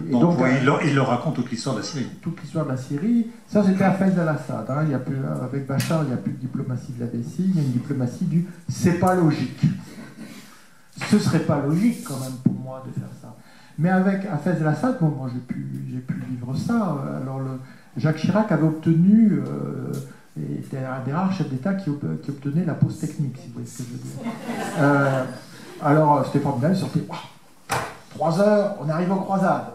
Et donc il leur raconte toute l'histoire de la Syrie. Toute l'histoire de la Syrie. Ça, c'était Hafez el-Assad. Avec Bachar, il n'y a plus de diplomatie de la vessie, il y a une diplomatie du « c'est pas logique ». Ce serait pas logique, quand même, pour moi, de faire ça. Mais avec Hafez el-Assad, moi, j'ai pu vivre ça. Alors, Jacques Chirac avait obtenu... était un des rares chefs d'État qui obtenait la pause technique, si vous voyez ce que je veux dire. Alors, c'était formidable, il sortait 3 heures, on arrive aux croisades.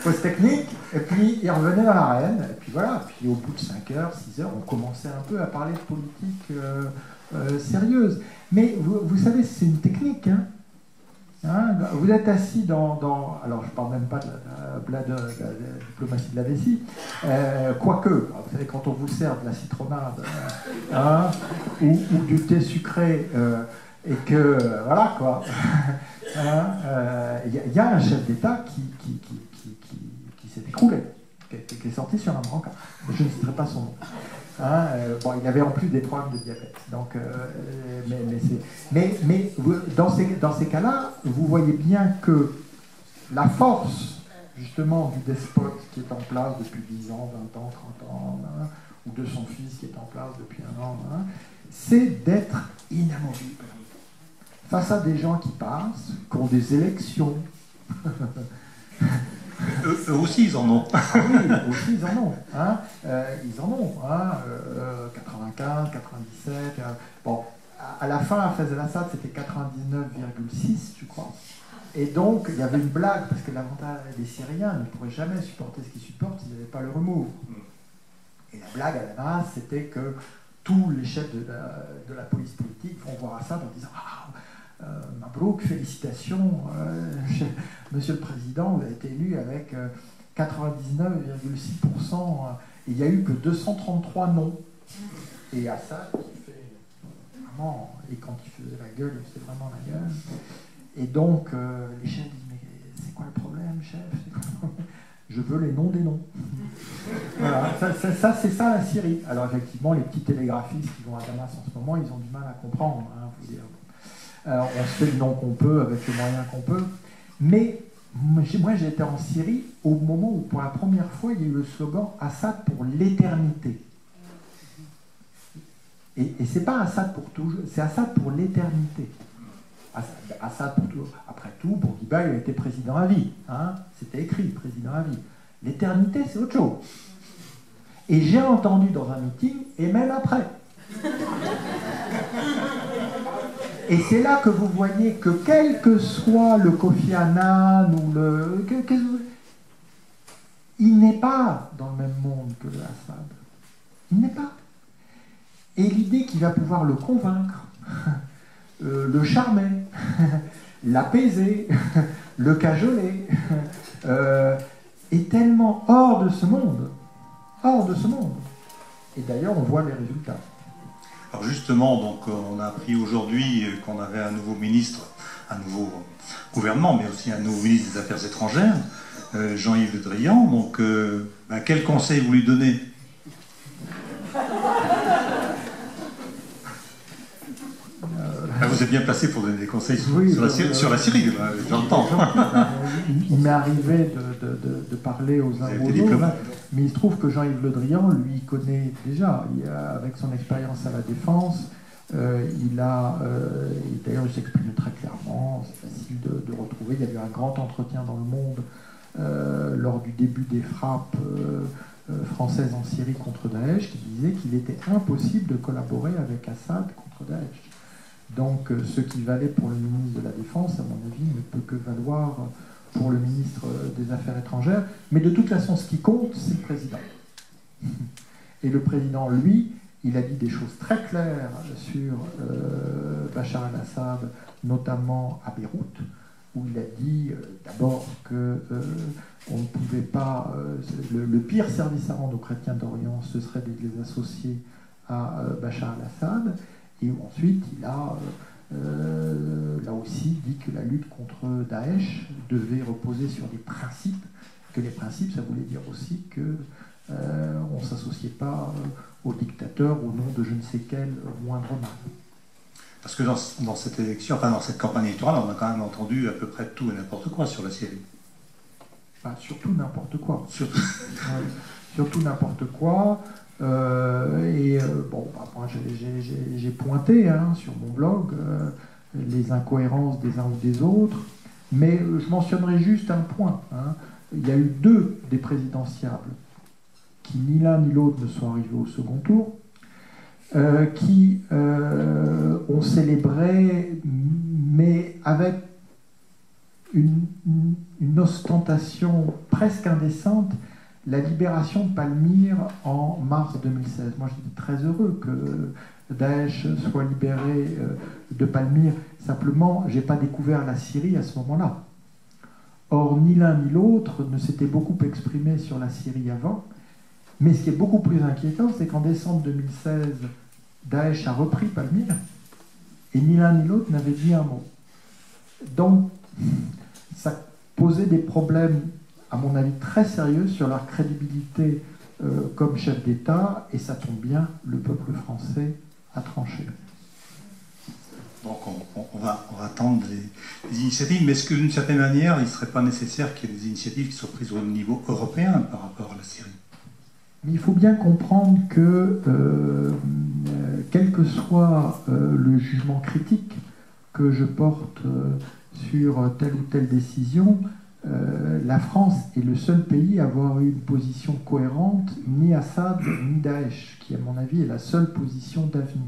Pause technique, et puis il revenait dans l'arène, et puis voilà, puis au bout de 5 heures, 6 heures, on commençait un peu à parler de politique sérieuse. Mais vous savez, c'est une technique, vous êtes assis alors je ne parle même pas de la diplomatie de la vessie, quoique, vous savez, quand on vous sert de la citronnade ou du thé sucré, et que, voilà quoi, il y a un chef d'État qui s'est écroulé, qui est sorti sur un brancard. Je ne citerai pas son nom. Hein, bon, il avait en plus des problèmes de diabète. Donc, mais dans ces cas-là, vous voyez bien que la force, justement, du despote qui est en place depuis 10 ans, 20 ans, 30 ans, hein, ou de son fils qui est en place depuis un an, hein, c'est d'être inamovible. Face à des gens qui passent, qui ont des élections. Eux aussi, ils en ont. Ah oui, aussi, ils en ont. Hein. Ils en ont. Hein. 95, 97. Bon, à la fin, à Faiz el-Assad, c'était 99,6, je crois. Et donc, il y avait une blague, parce que l'avantage des Syriens ne pourraient jamais supporter ce qu'ils supportent s'ils n'avaient pas le remove. Et la blague à la base, c'était que tous les chefs de la police politique vont voir Assad en disant Mabrouk, félicitations, Monsieur le Président, vous avez été élu avec 99,6%. Il n'y a eu que 233 non. Et Assad, qui fait vraiment, et quand il faisait la gueule, il faisait vraiment la gueule. Et donc, les chefs disent mais c'est quoi le problème, chef? Je veux les noms des noms. Voilà, c'est ça la Syrie. Alors effectivement, les petits télégraphistes qui vont à Damas en ce moment, ils ont du mal à comprendre. Hein, faut dire. On se fait le nom qu'on peut avec les moyens qu'on peut. Mais moi, j'étais en Syrie au moment où, pour la première fois, il y a eu le slogan Assad pour l'éternité. Et c'est pas Assad pour toujours, c'est Assad pour l'éternité. Assad pour toujours. Après tout, Bourguiba, il a été président à vie. Hein, c'était écrit, président à vie. L'éternité, c'est autre chose. Et j'ai entendu dans un meeting, et même après. Et c'est là que vous voyez que quel que soit le Kofi Annan ou il n'est pas dans le même monde que le Assad. Il n'est pas. Et l'idée qu'il va pouvoir le convaincre, le charmer, l'apaiser, le cajoler, est tellement hors de ce monde. Hors de ce monde. Et d'ailleurs, on voit les résultats. Alors justement, donc, on a appris aujourd'hui qu'on avait un nouveau ministre, un nouveau gouvernement, mais aussi un nouveau ministre des Affaires étrangères, Jean-Yves Le Drian. Donc, quel conseil vous lui donnez? Vous êtes bien placé pour donner des conseils sur la Syrie, j'entends. Il m'est arrivé de parler aux uns aux autres, mais il se trouve que Jean-Yves Le Drian, lui, connaît déjà, avec son expérience à la Défense, d'ailleurs il s'exprime très clairement, c'est facile de retrouver, il y a eu un grand entretien dans Le Monde lors du début des frappes françaises en Syrie contre Daesh, qui disait qu'il était impossible de collaborer avec Assad contre Daesh. Donc ce qui valait pour le ministre de la Défense, à mon avis, ne peut que valoir pour le ministre des Affaires étrangères. Mais de toute façon, ce qui compte, c'est le président. Et le président, lui, il a dit des choses très claires sur Bachar el-Assad, notamment à Beyrouth, où il a dit d'abord qu'on ne pouvait pas... le pire service à rendre aux chrétiens d'Orient, ce serait de les associer à Bachar el-Assad. Et ensuite, il a là aussi dit que la lutte contre Daesh devait reposer sur des principes, que les principes, ça voulait dire aussi qu'on ne s'associait pas au dictateur au nom de je ne sais quel moindre mal. Parce que dans cette élection, enfin dans cette campagne électorale, on a quand même entendu à peu près tout et n'importe quoi sur la Syrie. Surtout n'importe quoi. Surtout n'importe quoi. Moi j'ai pointé sur mon blog les incohérences des uns ou des autres, mais je mentionnerai juste un point. Il y a eu 2 des présidentiables qui ni l'un ni l'autre ne sont arrivés au second tour, qui ont célébré, mais avec une ostentation presque indécente, la libération de Palmyre en mars 2016. Moi, j'étais très heureux que Daesh soit libéré de Palmyre. Simplement, je n'ai pas découvert la Syrie à ce moment-là. Or, ni l'un ni l'autre ne s'était beaucoup exprimé sur la Syrie avant. Mais ce qui est beaucoup plus inquiétant, c'est qu'en décembre 2016, Daesh a repris Palmyre et ni l'un ni l'autre n'avait dit un mot. Donc, ça posait des problèmes, à mon avis, très sérieux sur leur crédibilité comme chef d'État, et ça tombe bien, le peuple français a tranché. Donc on va attendre les initiatives, mais est-ce que d'une certaine manière, il ne serait pas nécessaire qu'il y ait des initiatives qui soient prises au niveau européen par rapport à la Syrie? Mais il faut bien comprendre que, quel que soit le jugement critique que je porte sur telle ou telle décision, la France est le seul pays à avoir eu une position cohérente, ni Assad, ni Daesh, qui, à mon avis, est la seule position d'avenir.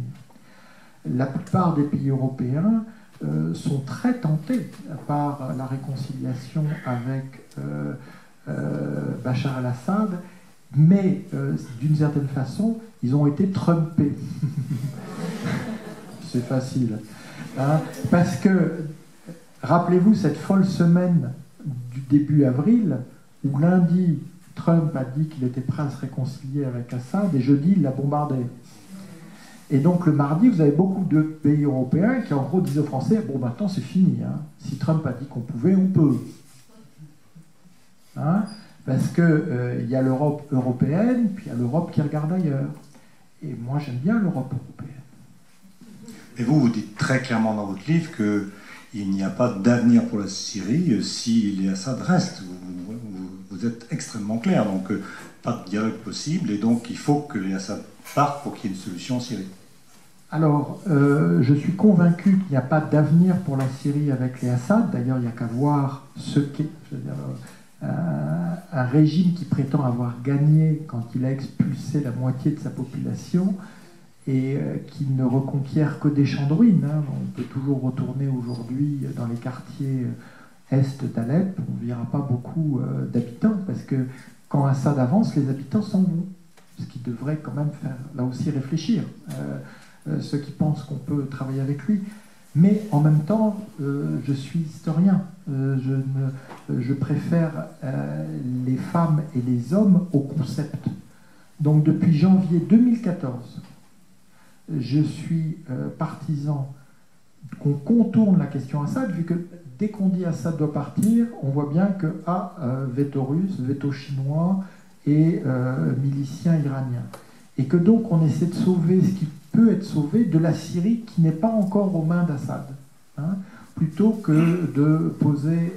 La plupart des pays européens sont très tentés par la réconciliation avec Bachar el-Assad, mais d'une certaine façon, ils ont été trumpés. C'est facile. Hein, parce que, rappelez-vous cette folle semaine du début avril, où lundi, Trump a dit qu'il était prêt à se réconcilier avec Assad, et jeudi, il l'a bombardé. Et donc le mardi, vous avez beaucoup de pays européens qui en gros disent aux Français, bon maintenant c'est fini, hein. Si Trump a dit qu'on pouvait, on peut. Hein, parce qu'il y a l'Europe européenne, puis il y a l'Europe qui regarde ailleurs. Et moi j'aime bien l'Europe européenne. Et vous dites très clairement dans votre livre qu'il n'y a pas d'avenir pour la Syrie si les Assad restent. Vous êtes extrêmement clair, donc pas de dialogue possible, et donc il faut que les Assad partent pour qu'il y ait une solution en Syrie. Alors, je suis convaincu qu'il n'y a pas d'avenir pour la Syrie avec les Assad. D'ailleurs, il n'y a qu'à voir ce qu'est un régime qui prétend avoir gagné quand il a expulsé la moitié de sa population et qui ne reconquiert que des champs de ruines. Hein. On peut toujours retourner aujourd'hui dans les quartiers est d'Alep, on ne verra pas beaucoup d'habitants, parce que quand Assad avance, les habitants s'en vont. Ce qui devrait quand même faire, là aussi, réfléchir. Ceux qui pensent qu'on peut travailler avec lui. Mais en même temps, je suis historien. Je préfère les femmes et les hommes au concept. Donc depuis janvier 2014, je suis partisan qu'on contourne la question Assad, vu que dès qu'on dit Assad doit partir, on voit bien que veto russe, veto chinois et miliciens iraniens. Et que donc on essaie de sauver ce qui peut être sauvé de la Syrie qui n'est pas encore aux mains d'Assad, hein, plutôt que de poser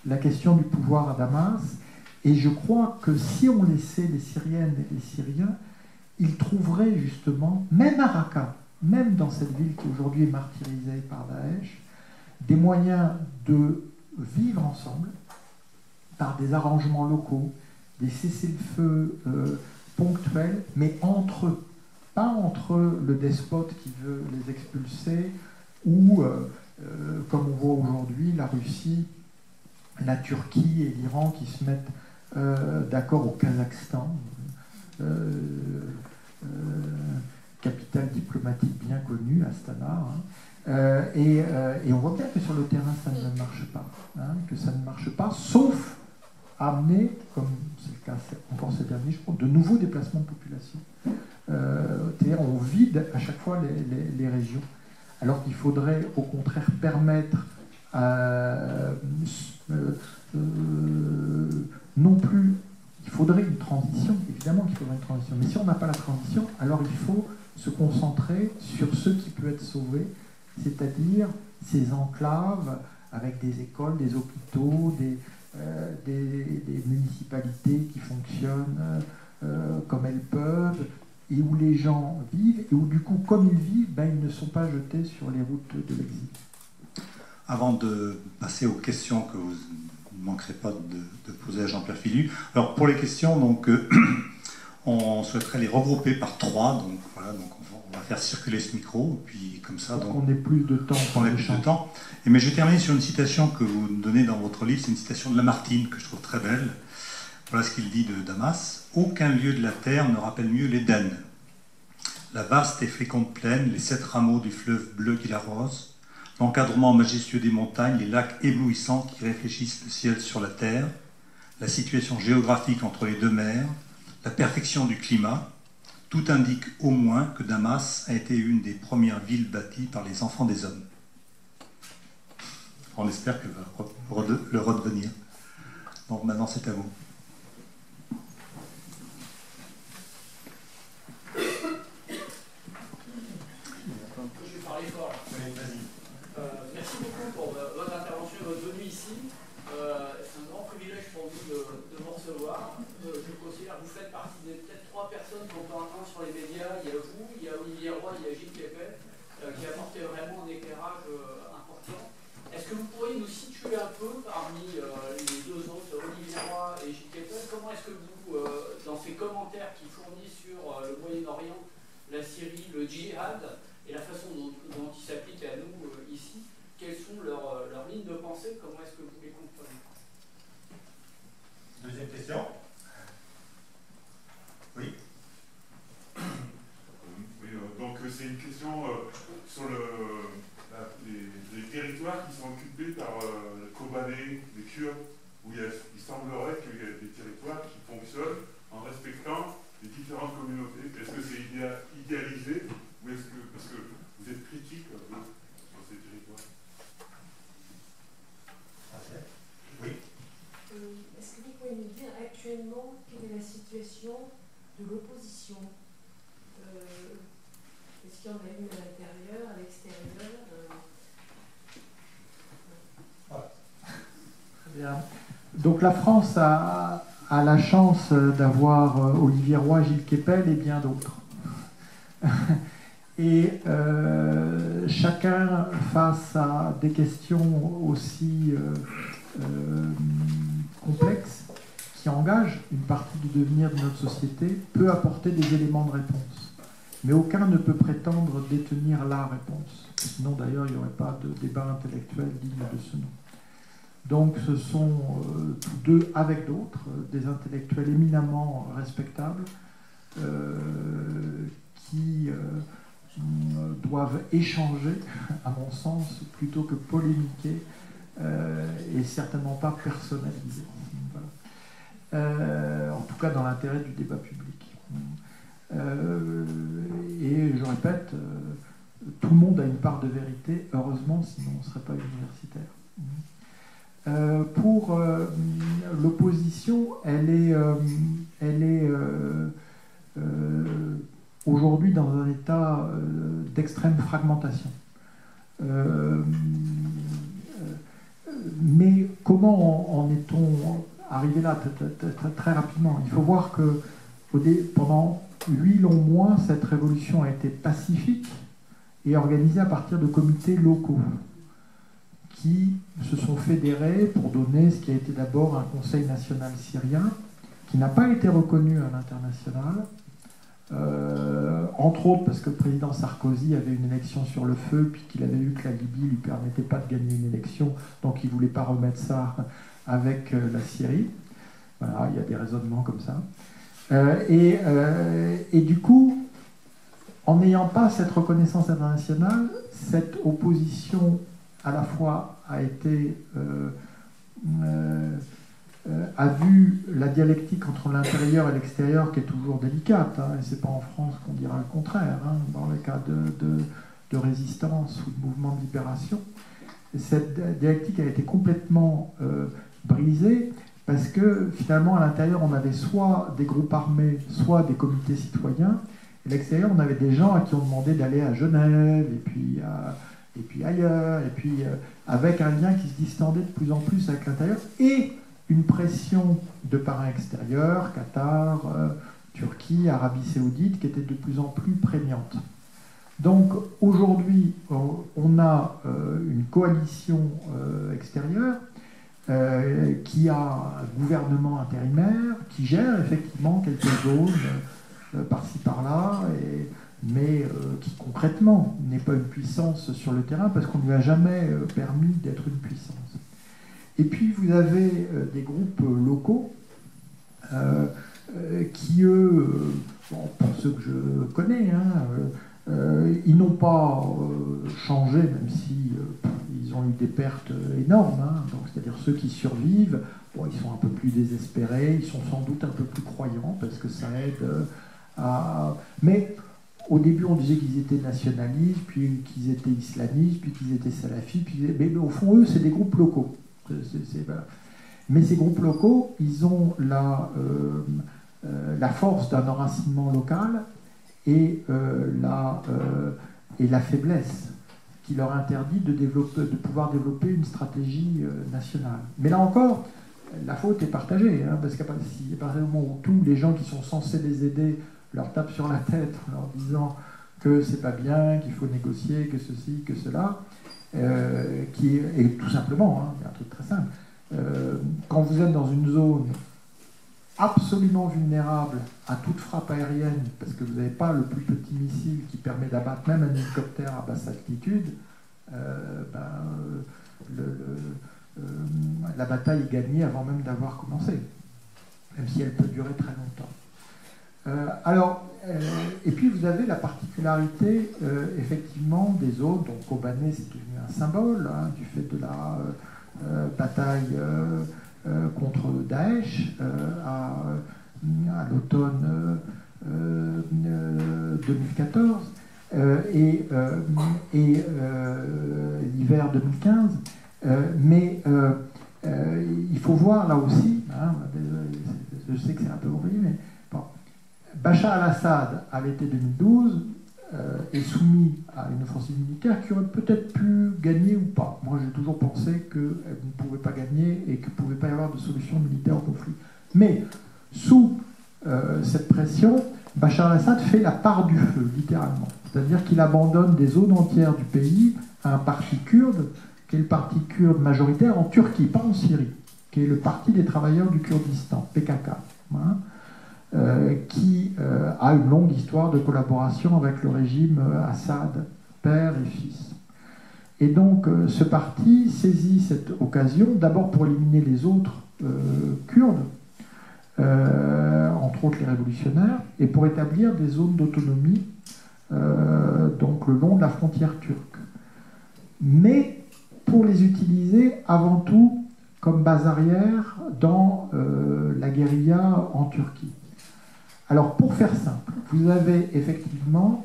la question du pouvoir à Damas. Et je crois que si on laissait les Syriennes et les Syriens, ils trouveraient justement, même à Raqqa, même dans cette ville qui aujourd'hui est martyrisée par Daesh, des moyens de vivre ensemble par des arrangements locaux, des cessez-le-feu ponctuels, mais entre eux. Pas entre le despote qui veut les expulser ou, comme on voit aujourd'hui, la Russie, la Turquie et l'Iran qui se mettent d'accord au Kazakhstan, capitale diplomatique bien connue, Astana. Hein. Et on voit bien que sur le terrain, ça ne marche pas. Hein, que ça ne marche pas, sauf à amener, comme c'est le cas encore ces derniers jours, de nouveaux déplacements de population. C'est-à-dire on vide à chaque fois les régions, alors qu'il faudrait au contraire permettre non plus, il faudrait une transition, évidemment qu'il faudrait une transition, mais si on n'a pas la transition, alors il faut se concentrer sur ce qui peut être sauvé, c'est-à-dire ces enclaves avec des écoles, des hôpitaux, des municipalités qui fonctionnent comme elles peuvent, et où les gens vivent, et où du coup, comme ils vivent, ils ne sont pas jetés sur les routes de l'exil. Avant de passer aux questions que vous ne manquerez pas de poser à Jean-Pierre Filu, alors pour les questions, donc, on souhaiterait les regrouper par 3, donc voilà, donc on va faire circuler ce micro, puis comme ça... Donc on ait plus de temps. On ait plus de temps. Mais je vais terminer sur une citation que vous donnez dans votre livre, c'est une citation de Lamartine, que je trouve très belle. Voilà ce qu'il dit de Damas. « Aucun lieu de la terre ne rappelle mieux l'Éden. La vaste et féconde plaine, les 7 rameaux du fleuve bleu qui l'arrose, l'encadrement majestueux des montagnes, les lacs éblouissants qui réfléchissent le ciel sur la terre, la situation géographique entre les deux mers, la perfection du climat, tout indique au moins que Damas a été une des premières villes bâties par les enfants des hommes. » On espère qu'elle va le redevenir. Donc maintenant c'est à vous. faites partie des peut-être 3 personnes qu'on peut entendre sur les médias. Il y a vous, il y a Olivier Roy, il y a Gilles Kepel, qui apporté vraiment un éclairage important. Est-ce que vous pourriez nous situer un peu parmi les deux autres, Olivier Roy et Gilles Kepel? Comment est-ce que vous, dans ces commentaires qui fournissent sur le Moyen-Orient, la Syrie, le djihad, et la façon dont ils s'appliquent à nous ici, quelles sont leurs lignes de pensée? Comment est-ce que vous les comprenez? Deuxième question. Oui. Oui, donc c'est une question sur les territoires qui sont occupés par les Kobanés, les Kurdes, où il semblerait qu'il y ait des territoires qui fonctionnent en respectant les différentes communautés. Est-ce que c'est idéalisé ou est-ce que, parce que vous êtes critique un peu sur ces territoires? Oui. Est-ce que vous pouvez nous dire actuellement quelle est la situation de l'opposition? Est-ce qu'il y en a une à l'intérieur, à l'extérieur? Très bien. Donc la France a la chance d'avoir Olivier Roy, Gilles Kepel et bien d'autres. Et chacun face à des questions aussi complexes qui engagent une partie du devenir de notre société peut apporter des éléments de réponse. Mais aucun ne peut prétendre détenir la réponse. Sinon d'ailleurs il n'y aurait pas de débat intellectuel digne de ce nom. Donc ce sont tous deux, avec d'autres, des intellectuels éminemment respectables qui doivent échanger, à mon sens, plutôt que polémiquer, et certainement pas personnaliser. Voilà. En tout cas dans l'intérêt du débat public. Et je répète, tout le monde a une part de vérité, heureusement, sinon on ne serait pas universitaire. Pour l'opposition, elle est aujourd'hui dans un état d'extrême fragmentation. Mais comment en est-on arrivé là très rapidement? Il faut voir que pendant 8 longs mois, cette révolution a été pacifique et organisée à partir de comités locaux qui se sont fédérés pour donner ce qui a été d'abord un Conseil national syrien, qui n'a pas été reconnu à l'international, entre autres parce que le président Sarkozy avait une élection sur le feu, puis qu'il avait vu que la Libye ne lui permettait pas de gagner une élection, donc il ne voulait pas remettre ça avec la Syrie. Voilà, il y a des raisonnements comme ça. Et du coup, en n'ayant pas cette reconnaissance internationale, cette opposition à la fois a vu la dialectique entre l'intérieur et l'extérieur qui est toujours délicate, hein, et c'est pas en France qu'on dira le contraire, hein, dans les cas de résistance ou de mouvement de libération. Cette dialectique a été complètement brisée parce que finalement à l'intérieur on avait soit des groupes armés, soit des comités citoyens, et à l'extérieur on avait des gens à qui on demandait d'aller à Genève, et puis ailleurs, et puis avec un lien qui se distendait de plus en plus avec l'intérieur, et une pression de parrains extérieurs, Qatar, Turquie, Arabie Saoudite, qui était de plus en plus prégnante. Donc aujourd'hui, on a une coalition extérieure qui a un gouvernement intérimaire, qui gère effectivement quelques zones par-ci par-là, mais qui concrètement n'est pas une puissance sur le terrain parce qu'on ne lui a jamais permis d'être une puissance. Et puis vous avez des groupes locaux qui, eux, pour ceux que je connais, ils n'ont pas changé, même si ils ont eu des pertes énormes. Donc, c'est-à-dire ceux qui survivent, bon, ils sont un peu plus désespérés, ils sont sans doute un peu plus croyants parce que ça aide à... Mais au début, on disait qu'ils étaient nationalistes, puis qu'ils étaient islamistes, puis qu'ils étaient salafistes, mais au fond, eux, c'est des groupes locaux. Voilà. Mais ces groupes locaux, ils ont la force d'un enracinement local et la faiblesse qui leur interdit de pouvoir développer une stratégie nationale. Mais là encore, la faute est partagée, hein, parce qu'à partir du moment où tous les gens qui sont censés les aider leur tapent sur la tête en leur disant que c'est pas bien, qu'il faut négocier, que ceci, que cela, et tout simplement, hein, il y a un truc très simple, quand vous êtes dans une zone absolument vulnérable à toute frappe aérienne, parce que vous n'avez pas le plus petit missile qui permet d'abattre même un hélicoptère à basse altitude, la bataille est gagnée avant même d'avoir commencé, même si elle peut durer très longtemps. Et puis vous avez la particularité effectivement des zones, donc Kobané c'est devenu un symbole, hein, du fait de la bataille contre Daesh à l'automne 2014 et l'hiver 2015. Mais il faut voir là aussi, hein, je sais que c'est un peu compliqué, mais bon, Bachar al-Assad, à l'été 2012, est soumis à une offensive militaire qui aurait peut-être pu gagner ou pas. Moi, j'ai toujours pensé qu'elle ne pouvait pas gagner et qu'il ne pouvait pas y avoir de solution militaire au conflit. Mais, sous cette pression, Bachar al-Assad fait la part du feu, littéralement. C'est-à-dire qu'il abandonne des zones entières du pays à un parti kurde, qui est le parti kurde majoritaire en Turquie, pas en Syrie, qui est le parti des travailleurs du Kurdistan, PKK. Hein, qui a une longue histoire de collaboration avec le régime Assad, père et fils. Et donc ce parti saisit cette occasion, d'abord pour éliminer les autres Kurdes, entre autres les révolutionnaires, et pour établir des zones d'autonomie donc le long de la frontière turque. Mais pour les utiliser avant tout comme base arrière dans la guérilla en Turquie. Alors, pour faire simple, vous avez effectivement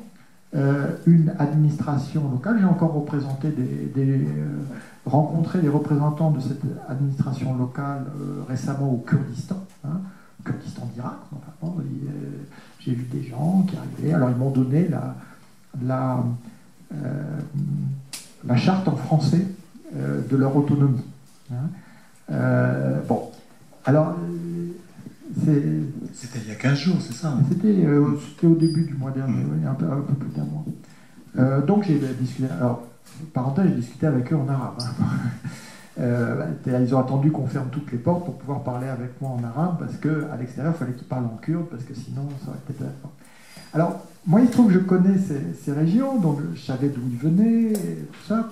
une administration locale. J'ai encore rencontré des représentants de cette administration locale récemment au Kurdistan, hein, Kurdistan d'Irak. Enfin, bon, j'ai vu des gens qui arrivaient. Alors, ils m'ont donné la charte en français de leur autonomie. Hein. Bon, alors... C'était il y a 15 jours, c'est ça? C'était au début du mois dernier, oui, un peu plus d'un mois. Donc j'ai discuté, alors, parenthèse, j'ai discuté avec eux en arabe. Hein. Ils ont attendu qu'on ferme toutes les portes pour pouvoir parler avec moi en arabe, parce qu'à l'extérieur, il fallait qu'ils parlent en kurde, parce que sinon, ça aurait été... Alors, moi, il se trouve que je connais ces régions, donc je savais d'où ils venaient, et tout ça.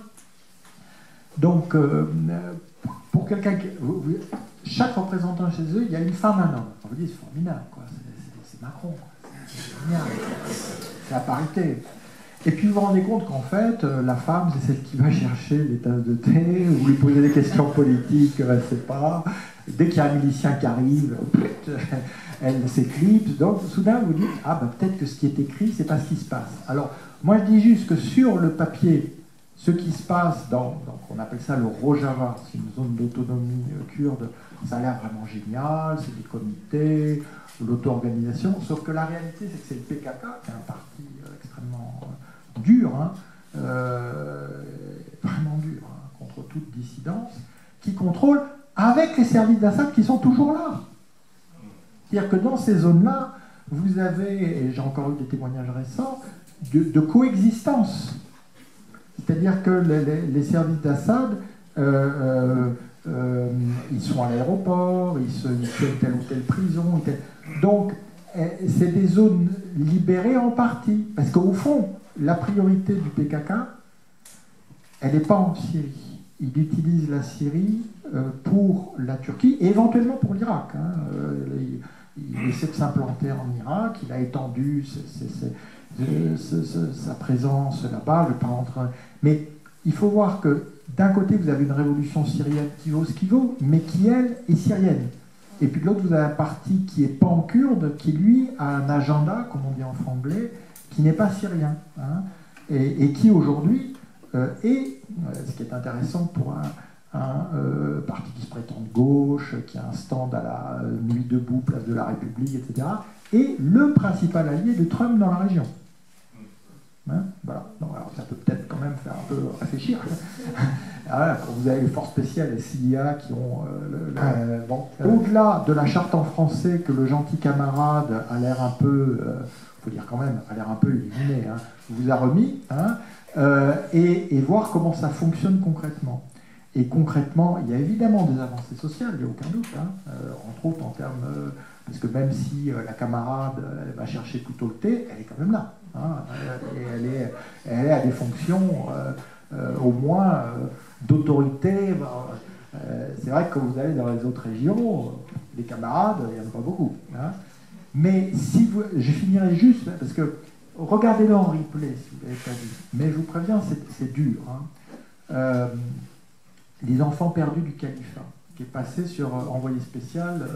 Donc, pour quelqu'un qui... Chaque représentant chez eux, il y a une femme, un homme. On vous dit, c'est formidable, quoi. C'est Macron, quoi. C'est génial. C'est la parité. Et puis vous vous rendez compte qu'en fait, la femme, c'est celle qui va chercher les tasses de thé, vous lui posez des questions politiques, elle ne sait pas. Dès qu'il y a un milicien qui arrive, elle s'éclipse. Donc soudain, vous dites, ah ben peut-être que ce qui est écrit, c'est pas ce qui se passe. Alors, moi je dis juste que sur le papier, ce qui se passe donc on appelle ça le Rojava, c'est une zone d'autonomie kurde, ça a l'air vraiment génial, c'est des comités, l'auto-organisation, sauf que la réalité c'est que c'est le PKK, qui est un parti extrêmement dur, hein, vraiment dur, hein, contre toute dissidence, qui contrôle avec les services d'Assad qui sont toujours là. C'est-à-dire que dans ces zones-là, vous avez, et j'ai encore eu des témoignages récents, de coexistence. C'est-à-dire que les services d'Assad, ils sont à l'aéroport, ils tiennent telle ou telle prison. Donc, c'est des zones libérées en partie. Parce qu'au fond, la priorité du PKK, elle n'est pas en Syrie. Il utilise la Syrie pour la Turquie et éventuellement pour l'Irak. Hein. Il essaie de s'implanter en Irak, il a étendu sa présence là-bas, je ne vais pas rentrer. Mais il faut voir que d'un côté, vous avez une révolution syrienne qui vaut ce qu'il vaut, mais qui, elle, est syrienne. Et puis de l'autre, vous avez un parti qui est pan-kurde, qui, lui, a un agenda, comme on dit en franglais, qui n'est pas syrien. Hein, et qui, aujourd'hui, est, ce qui est intéressant pour un parti qui se prétend de gauche, qui a un stand à la Nuit debout, place de la République, etc., est le principal allié de Trump dans la région. Hein, voilà. Donc, alors, ça peut peut-être quand même faire un peu réfléchir. Voilà, quand vous avez les forces spéciales, les CIA qui ont... bon. Au-delà de la charte en français que le gentil camarade a l'air un peu, faut dire quand même, a l'air un peu illuminé, hein, vous a remis, hein, et voir comment ça fonctionne concrètement. Et concrètement, il y a évidemment des avancées sociales, il n'y a aucun doute, hein, entre autres en termes... parce que même si la camarade elle va chercher plutôt le thé, elle est quand même là. Hein, et elle est à des fonctions au moins d'autorité. C'est vrai que quand vous allez dans les autres régions, les camarades, il n'y en a pas beaucoup. Hein. Mais si vous, je finirai juste, parce que regardez-le en replay si vous l'avez pas vu. Mais je vous préviens, c'est dur. Hein. Les enfants perdus du califat, qui est passé sur Envoyé spécial,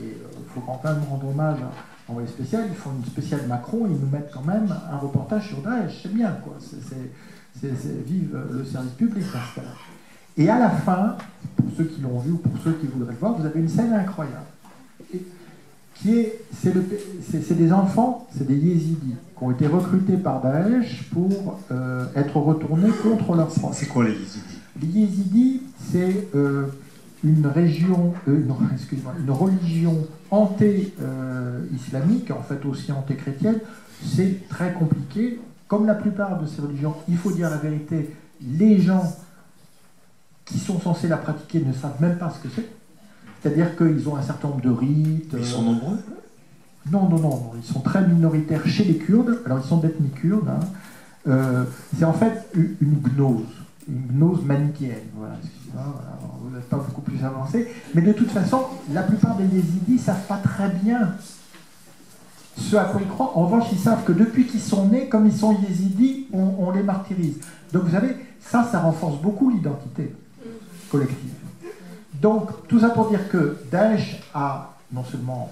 et il faut quand même rendre hommage à Envoyé spécial, ils font une spéciale Macron, ils nous mettent quand même un reportage sur Daesh, c'est bien, quoi. Vive le service public dans ce cas-là. Et à la fin, pour ceux qui l'ont vu ou pour ceux qui voudraient le voir, vous avez une scène incroyable. C'est des enfants, c'est des yézidis, qui ont été recrutés par Daesh pour être retournés contre leurs proches. C'est quoi les yézidis? Les yézidis, c'est une religion anté-islamique, en fait aussi anté-chrétienne. C'est très compliqué. Comme la plupart de ces religions, il faut dire la vérité, les gens qui sont censés la pratiquer ne savent même pas ce que c'est. C'est-à-dire qu'ils ont un certain nombre de rites. Ils sont nombreux? Non, ils sont très minoritaires chez les Kurdes. Alors ils sont d'ethnie kurde. Hein. C'est en fait une gnose manichéenne. Voilà, excusez-moi, voilà, vous n'êtes pas beaucoup plus avancé. Mais de toute façon, la plupart des yézidis ne savent pas très bien ce à quoi ils croient. En revanche, ils savent que depuis qu'ils sont nés, comme ils sont yézidis, on les martyrise. Donc vous savez, ça renforce beaucoup l'identité collective. Donc, tout ça pour dire que Daesh a non seulement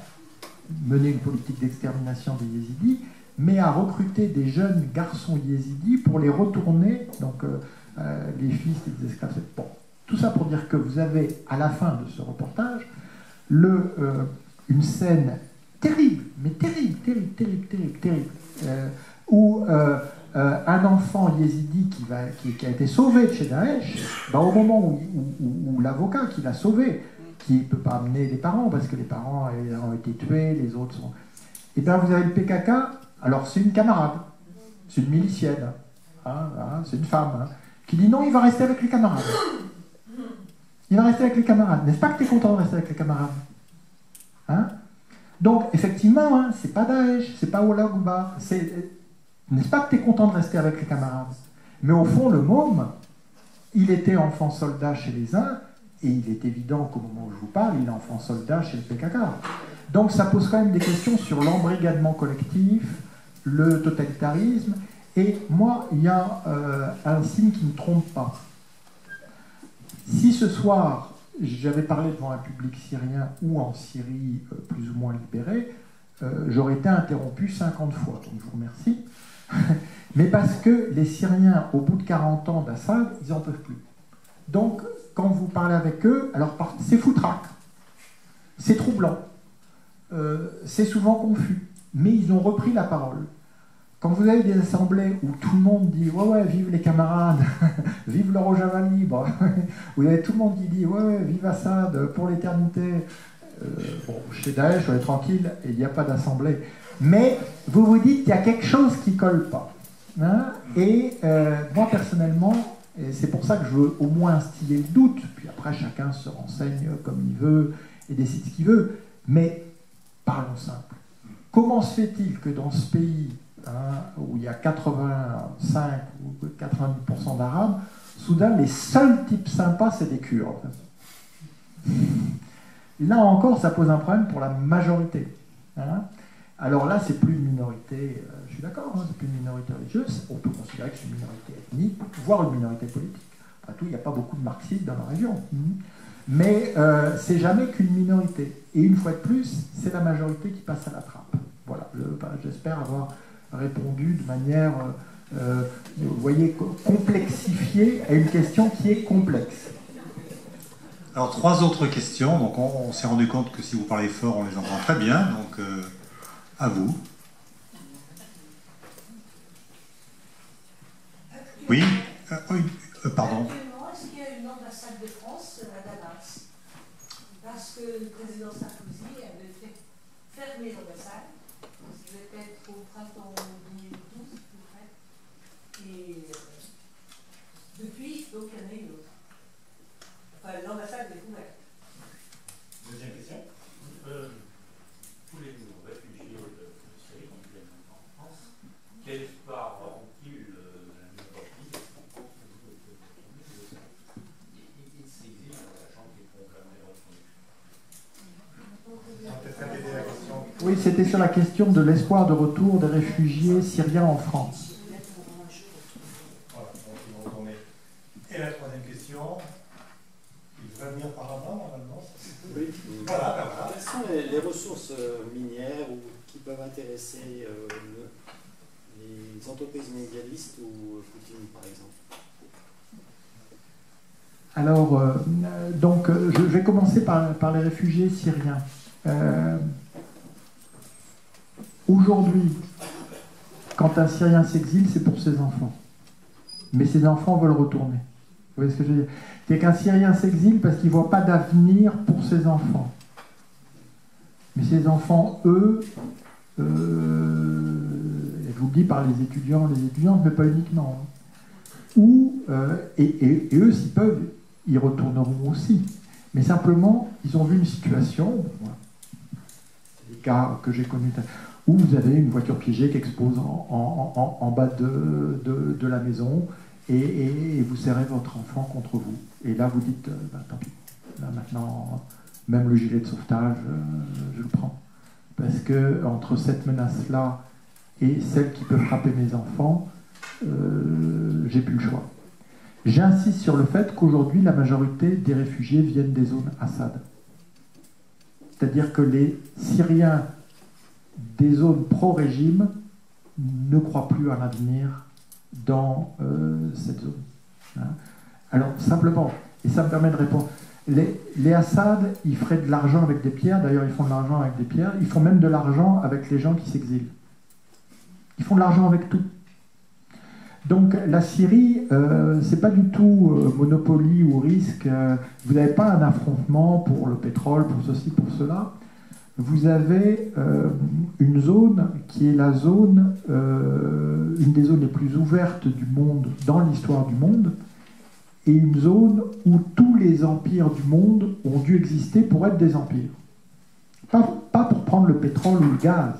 mené une politique d'extermination des yézidis, mais a recruté des jeunes garçons yézidis pour les retourner, donc les fils des esclaves. Bon, tout ça pour dire que vous avez, à la fin de ce reportage, une scène terrible, mais terrible, où un enfant yézidi qui a été sauvé de chez Daesh, au moment où l'avocat qui l'a sauvé, qui ne peut pas amener les parents, parce que les parents ont été tués, les autres sont... Et bien vous avez le PKK, alors c'est une camarade, c'est une milicienne, hein, c'est une femme, hein, qui dit non, il va rester avec les camarades. Il va rester avec les camarades. N'est-ce pas que tu es content de rester avec les camarades, hein? Donc, effectivement, hein, c'est pas Daesh, c'est pas Wallah Gouba, n'est-ce pas que tu es content de rester avec les camarades? Mais au fond, le môme, il était enfant soldat chez les uns, et il est évident qu'au moment où je vous parle, il est enfant soldat chez le PKK. Donc ça pose quand même des questions sur l'embrigadement collectif, le totalitarisme, et moi, il y a un signe qui ne me trompe pas. Si ce soir, j'avais parlé devant un public syrien ou en Syrie plus ou moins libéré, j'aurais été interrompu 50 fois, donc je vous remercie. Mais parce que les Syriens, au bout de 40 ans d'Assad, ils n'en peuvent plus. Donc, quand vous parlez avec eux, alors c'est foutraque, c'est troublant, c'est souvent confus, mais ils ont repris la parole. Quand vous avez des assemblées où tout le monde dit « Ouais, vive les camarades, vive le Rojava libre », vous avez tout le monde qui dit « Ouais, vive Assad pour l'éternité ». Bon, chez Daesh, on est tranquille, et il n'y a pas d'assemblée. Mais vous vous dites qu'il y a quelque chose qui ne colle pas. Hein, et moi, personnellement, et c'est pour ça que je veux au moins instiller le doute, puis après, chacun se renseigne comme il veut et décide ce qu'il veut, mais parlons simple. Comment se fait-il que dans ce pays, où il y a 85 ou 90% d'Arabes, soudain, les seuls types sympas, c'est des Kurdes? Là encore, ça pose un problème pour la majorité. Hein. Alors là, c'est plus une minorité, je suis d'accord, c'est plus une minorité religieuse, on peut considérer que c'est une minorité ethnique, voire une minorité politique. Après tout, il n'y a pas beaucoup de marxistes dans la région. Mais c'est jamais qu'une minorité. Et une fois de plus, c'est la majorité qui passe à la trappe. Voilà, j'espère avoir répondu de manière, vous voyez, complexifiée à une question qui est complexe. Alors, 3 autres questions. Donc, on s'est rendu compte que si vous parlez fort, on les entend très bien. Donc, à vous. Oui, pardon. Actuellement, est-ce le président Sarkozy avait fait fermer l'ambassade. Ça devait être au printemps 2012, à peu près. Et depuis, donc, il y en a une autre. Enfin, l'ambassade est ouverte. Deuxième question. Tous les nouveaux réfugiés de Syrie qui viennent en France, quel espoir auront-ils la Europe en France ils s'exilent en sachant qu'ils ne pourront jamais retourner? Oui, c'était sur la question de l'espoir de retour des réfugiés syriens en France. Voilà, donc ils vont retourner. Et la troisième question, il va venir par là-bas, normalement. Oui. Voilà, ben voilà. Quelles sont les ressources minières ou qui peuvent intéresser les entreprises mondialistes ou Poutine, par exemple? Alors, donc, je vais commencer par les réfugiés syriens. Aujourd'hui, quand un Syrien s'exile, c'est pour ses enfants. Mais ses enfants veulent retourner. Vous voyez ce que je veux dire? C'est qu'un Syrien s'exile parce qu'il ne voit pas d'avenir pour ses enfants. Mais ses enfants, eux, et je vous le dis par les étudiants, les étudiantes, mais pas uniquement, et eux, s'ils peuvent, ils retourneront aussi. Mais simplement, ils ont vu une situation, c'est des cas que j'ai connus, où vous avez une voiture piégée qui expose en bas de la maison, et vous serrez votre enfant contre vous. Et là, vous dites, tant pis, là maintenant, même le gilet de sauvetage, je le prends. Parce que entre cette menace-là et celle qui peut frapper mes enfants, j'ai plus le choix. J'insiste sur le fait qu'aujourd'hui, la majorité des réfugiés viennent des zones Assad. C'est-à-dire que les Syriens des zones pro-régime ne croient plus à l'avenir dans cette zone. Hein. Alors, simplement, et ça me permet de répondre, les Assad, ils feraient de l'argent avec des pierres, d'ailleurs ils font de l'argent avec des pierres, ils font même de l'argent avec les gens qui s'exilent. Ils font de l'argent avec tout. Donc la Syrie, c'est pas du tout monopoly ou risque, vous n'avez pas un affrontement pour le pétrole, pour ceci, pour cela. Vous avez une zone qui est la zone, une des zones les plus ouvertes du monde, dans l'histoire du monde, et une zone où tous les empires du monde ont dû exister pour être des empires. Pas pour prendre le pétrole ou le gaz,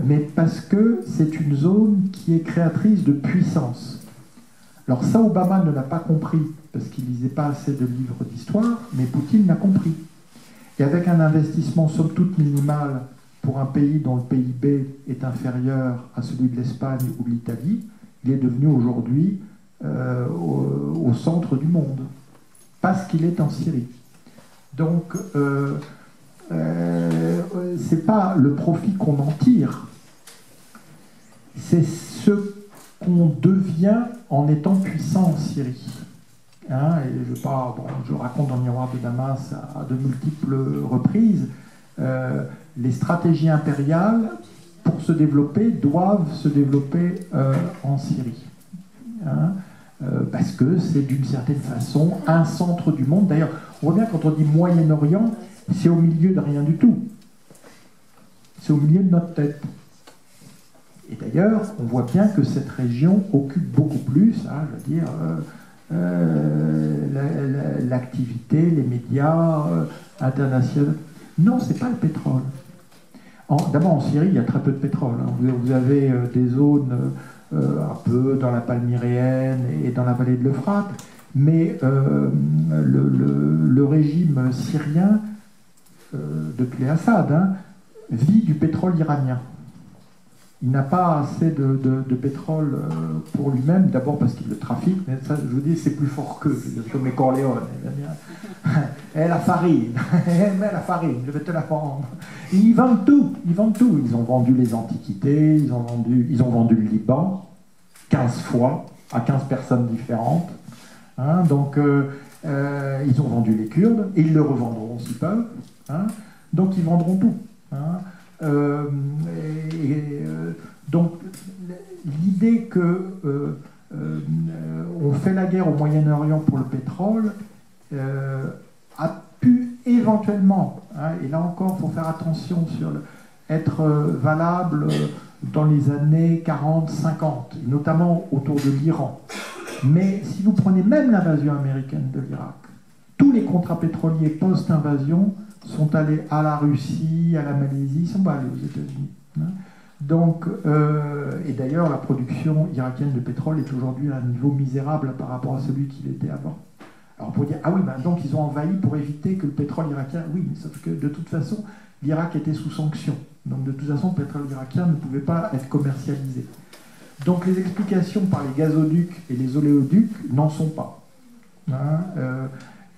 mais parce que c'est une zone qui est créatrice de puissance. Alors ça, Obama ne l'a pas compris, parce qu'il ne lisait pas assez de livres d'histoire, mais Poutine l'a compris. Et avec un investissement somme toute minimal pour un pays dont le PIB est inférieur à celui de l'Espagne ou de l'Italie, il est devenu aujourd'hui au centre du monde, parce qu'il est en Syrie. Donc, c'est pas le profit qu'on en tire, c'est ce qu'on devient en étant puissant en Syrie. Hein, et je raconte dans le Miroir de Damas à de multiples reprises, les stratégies impériales, pour se développer, doivent se développer en Syrie. Hein, parce que c'est d'une certaine façon un centre du monde. D'ailleurs, on voit bien quand on dit Moyen-Orient, c'est au milieu de rien du tout. C'est au milieu de notre tête. Et d'ailleurs, on voit bien que cette région occupe beaucoup plus, hein, je veux dire, l'activité, les médias internationaux. Non, c'est pas le pétrole. D'abord, en Syrie, il y a très peu de pétrole. Hein. Vous avez des zones un peu dans la Palmyréenne et dans la vallée de l'Euphrate, mais le régime syrien, depuis les Assad, hein, vit du pétrole iranien. Il n'a pas assez de pétrole pour lui-même, d'abord parce qu'il le trafique, mais ça, je vous dis, c'est plus fort qu'eux, comme les Corléones. Et la farine, mais la farine, je vais te la vendre. Ils vendent tout, ils vendent tout. Ils ont vendu les antiquités, ils ont vendu le Liban 15 fois à 15 personnes différentes. Hein, donc, ils ont vendu les Kurdes, et ils le revendront s'ils peuvent. Hein, donc, ils vendront tout. Hein. Donc l'idée que on fait la guerre au Moyen-Orient pour le pétrole a pu éventuellement, hein, et là encore, il faut faire attention sur être valable dans les années 40-50, et notamment autour de l'Iran. Mais si vous prenez même l'invasion américaine de l'Irak, tous les contrats pétroliers post-invasion sont allés à la Russie, à la Malaisie, ils sont pas allés aux États-Unis. Hein. Donc, et d'ailleurs, la production irakienne de pétrole est aujourd'hui à un niveau misérable par rapport à celui qu'il était avant. Alors, pour dire, ah oui, ben, donc ils ont envahi pour éviter que le pétrole irakien. Oui, mais sauf que de toute façon, l'Irak était sous sanction. Donc, de toute façon, le pétrole irakien ne pouvait pas être commercialisé. Donc, les explications par les gazoducs et les oléoducs n'en sont pas. Hein,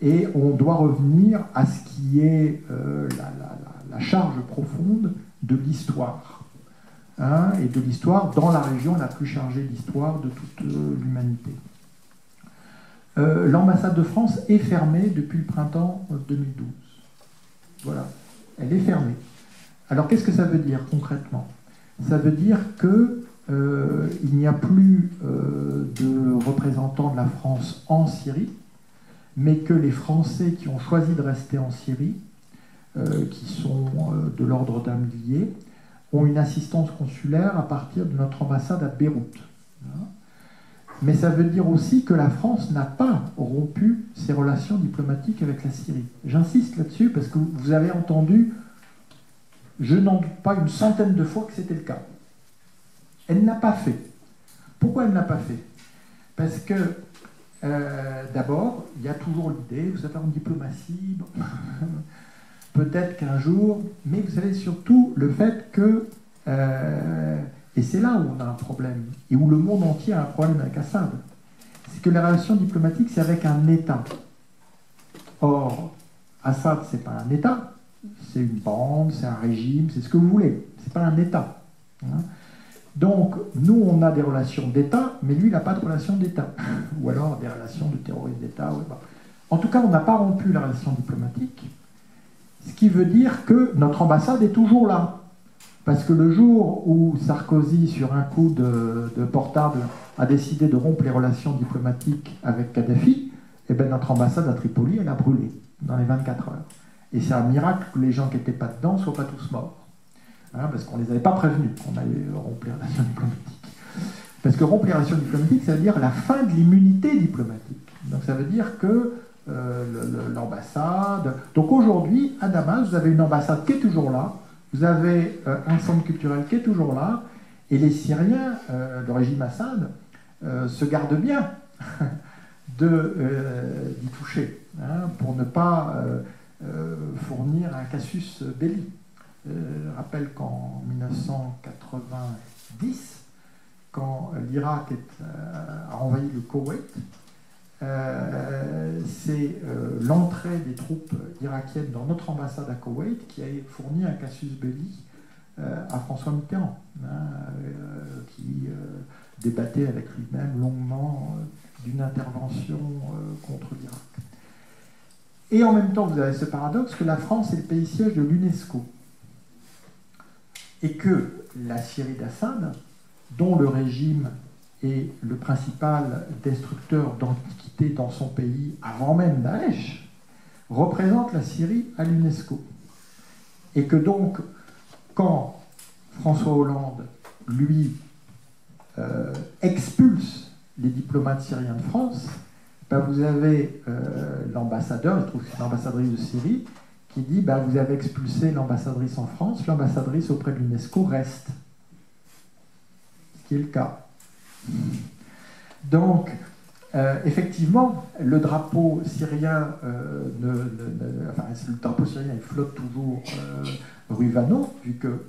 et on doit revenir à ce qui est la charge profonde de l'histoire. Hein, et de l'histoire dans la région la plus chargée d'histoire de toute l'humanité. L'ambassade de France est fermée depuis le printemps 2012. Voilà, elle est fermée. Alors qu'est-ce que ça veut dire concrètement? Ça veut dire que il n'y a plus de représentants de la France en Syrie, mais que les Français qui ont choisi de rester en Syrie, qui sont de l'ordre d'un millier, ont une assistance consulaire à partir de notre ambassade à Beyrouth. Mais ça veut dire aussi que la France n'a pas rompu ses relations diplomatiques avec la Syrie. J'insiste là-dessus parce que vous avez entendu, je n'en doute pas, une centaine de fois que c'était le cas. Elle n'a pas fait. Pourquoi elle n'a pas fait? Parce que, d'abord, il y a toujours l'idée, vous savez, en diplomatie, bon, peut-être qu'un jour, mais vous savez surtout le fait que, et c'est là où on a un problème, et où le monde entier a un problème avec Assad, c'est que les relations diplomatiques, c'est avec un État. Or, Assad, c'est pas un État, c'est une bande, c'est un régime, c'est ce que vous voulez, c'est pas un État. Hein. Donc, nous, on a des relations d'État, mais lui, il n'a pas de relations d'État. Ou alors des relations de terrorisme d'État. Ouais, bah. En tout cas, on n'a pas rompu la relation diplomatique, ce qui veut dire que notre ambassade est toujours là. Parce que le jour où Sarkozy, sur un coup de portable, a décidé de rompre les relations diplomatiques avec Kadhafi, eh bien, notre ambassade à Tripoli, elle a brûlé dans les 24 heures. Et c'est un miracle que les gens qui n'étaient pas dedans ne soient pas tous morts. Hein, parce qu'on ne les avait pas prévenus qu'on allait rompre les relations diplomatiques. Parce que rompre les relations diplomatiques, ça veut dire la fin de l'immunité diplomatique. Donc ça veut dire que l'ambassade... Donc aujourd'hui, à Damas, vous avez une ambassade qui est toujours là, vous avez un centre culturel qui est toujours là, et les Syriens, le régime Assad, se gardent bien d'y toucher, hein, pour ne pas fournir un casus belli. Je rappelle qu'en 1990, quand l'Irak a envahi le Koweït, c'est l'entrée des troupes irakiennes dans notre ambassade à Koweït qui a fourni un casus belli à François Mitterrand, hein, qui débattait avec lui-même longuement d'une intervention contre l'Irak. Et en même temps, vous avez ce paradoxe que la France est le pays siège de l'UNESCO. Et que la Syrie d'Assad, dont le régime est le principal destructeur d'antiquité dans son pays, avant même Daesh, représente la Syrie à l'UNESCO. Et que donc, quand François Hollande, lui, expulse les diplomates syriens de France, ben vous avez l'ambassadeur, je trouve que c'est l'ambassadrice de Syrie, qui dit ben, vous avez expulsé l'ambassadrice en France, l'ambassadrice auprès de l'UNESCO reste. Ce qui est le cas. Donc, effectivement, le drapeau syrien, le drapeau syrien il flotte toujours rue Vanneau, vu que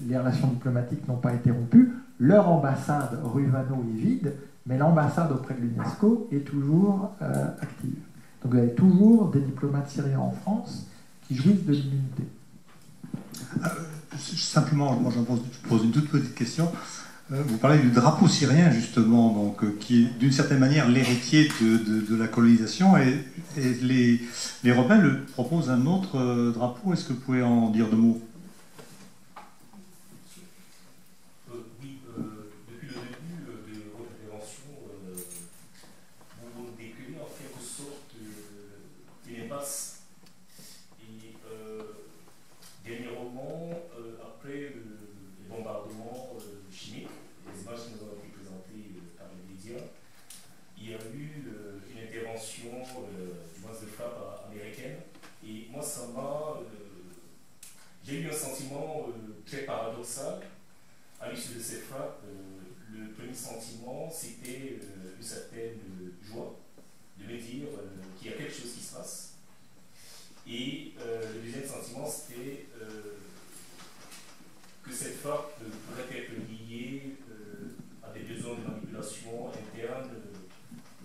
les relations diplomatiques n'ont pas été rompues. Leur ambassade rue Vanneau est vide, mais l'ambassade auprès de l'UNESCO est toujours active. Donc vous avez toujours des diplomates syriens en France qui jouissent de l'immunité. Simplement, moi je pose une toute petite question. Vous parlez du drapeau syrien, justement, donc, qui est d'une certaine manière l'héritier de la colonisation, et les rebelles proposent un autre drapeau. Est-ce que vous pouvez en dire deux mots? Oui, depuis le début de votre intervention, vous décrivez en quelque sorte une impasse j'ai eu un sentiment très paradoxal à l'issue de cette frappe. Le premier sentiment, c'était une certaine joie de me dire qu'il y a quelque chose qui se passe. Et le deuxième sentiment, c'était que cette frappe pourrait être liée à des besoins de manipulation interne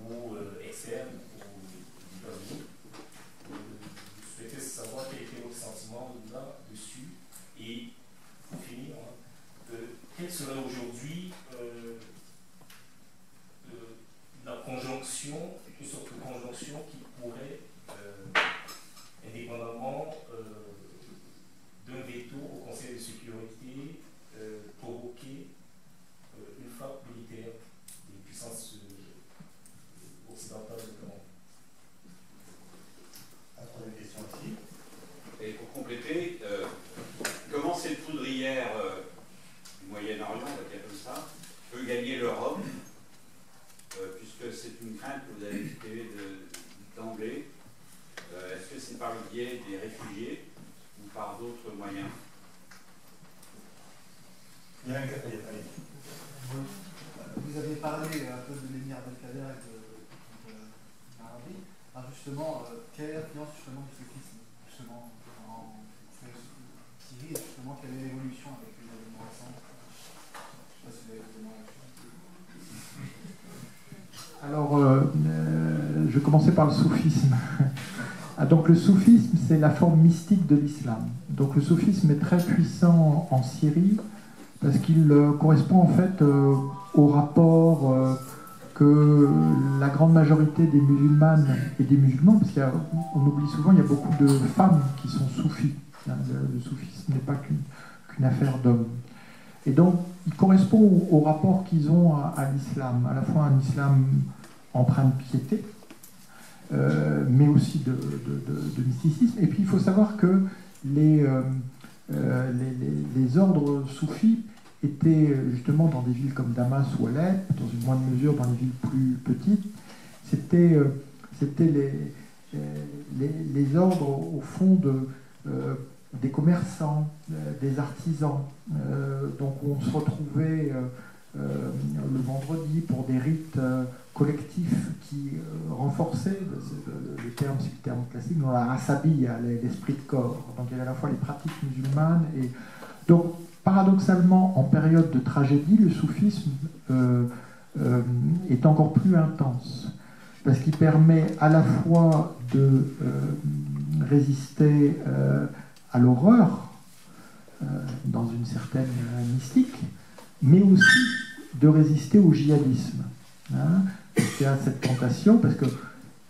ou externe aux États-Unis. Je souhaitais savoir quel était votre sentiment là-dessus. Et pour finir, quelle serait aujourd'hui la conjonction, une sorte de conjonction qui pourrait, indépendamment d'un veto au Conseil de sécurité, provoquer une frappe militaire des puissances occidentales notamment. La troisième question ici. Et pour compléter, comment cette poudrière du Moyen-Orient, on va dire comme ça, peut gagner l'Europe, puisque c'est une crainte que vous avez exprimée d'emblée. Est-ce que c'est par le biais des réfugiés ou par d'autres moyens? Il y a un quatrième. Vous avez parlé un peu de l'émir Abdelkader et de l'Arabie. Alors justement, quelle est l'influence justement du soufisme justement en Syrie, justement, quelle est l'évolution avec les événements récents? Je ne sais pas si vous avez des éléments là-dessus. Alors, je vais commencer par le soufisme. Donc le soufisme, c'est la forme mystique de l'islam. Donc le soufisme est très puissant en Syrie parce qu'il correspond en fait au rapport que la grande majorité des musulmanes et des musulmans, parce qu'on oublie souvent, il y a beaucoup de femmes qui sont soufis. Le soufisme n'est pas qu'une affaire d'hommes. Et donc, il correspond au rapport qu'ils ont à l'islam, à la fois un islam empreint de piété, mais aussi de mysticisme. Et puis, il faut savoir que les ordres soufis étaient justement dans des villes comme Damas ou Alep, dans une moindre mesure dans les villes plus petites. C'était les ordres, au fond, des commerçants, des artisans. Donc on se retrouvait le vendredi pour des rites collectifs qui renforçaient, le terme, c'est le terme classique, dans la rasabiya, l'esprit de corps. Donc il y avait à la fois les pratiques musulmanes et... Donc paradoxalement, en période de tragédie, le soufisme est encore plus intense, parce qu'il permet à la fois de résister à l'horreur, dans une certaine mystique, mais aussi de résister au djihadisme. Il y a cette tentation, parce que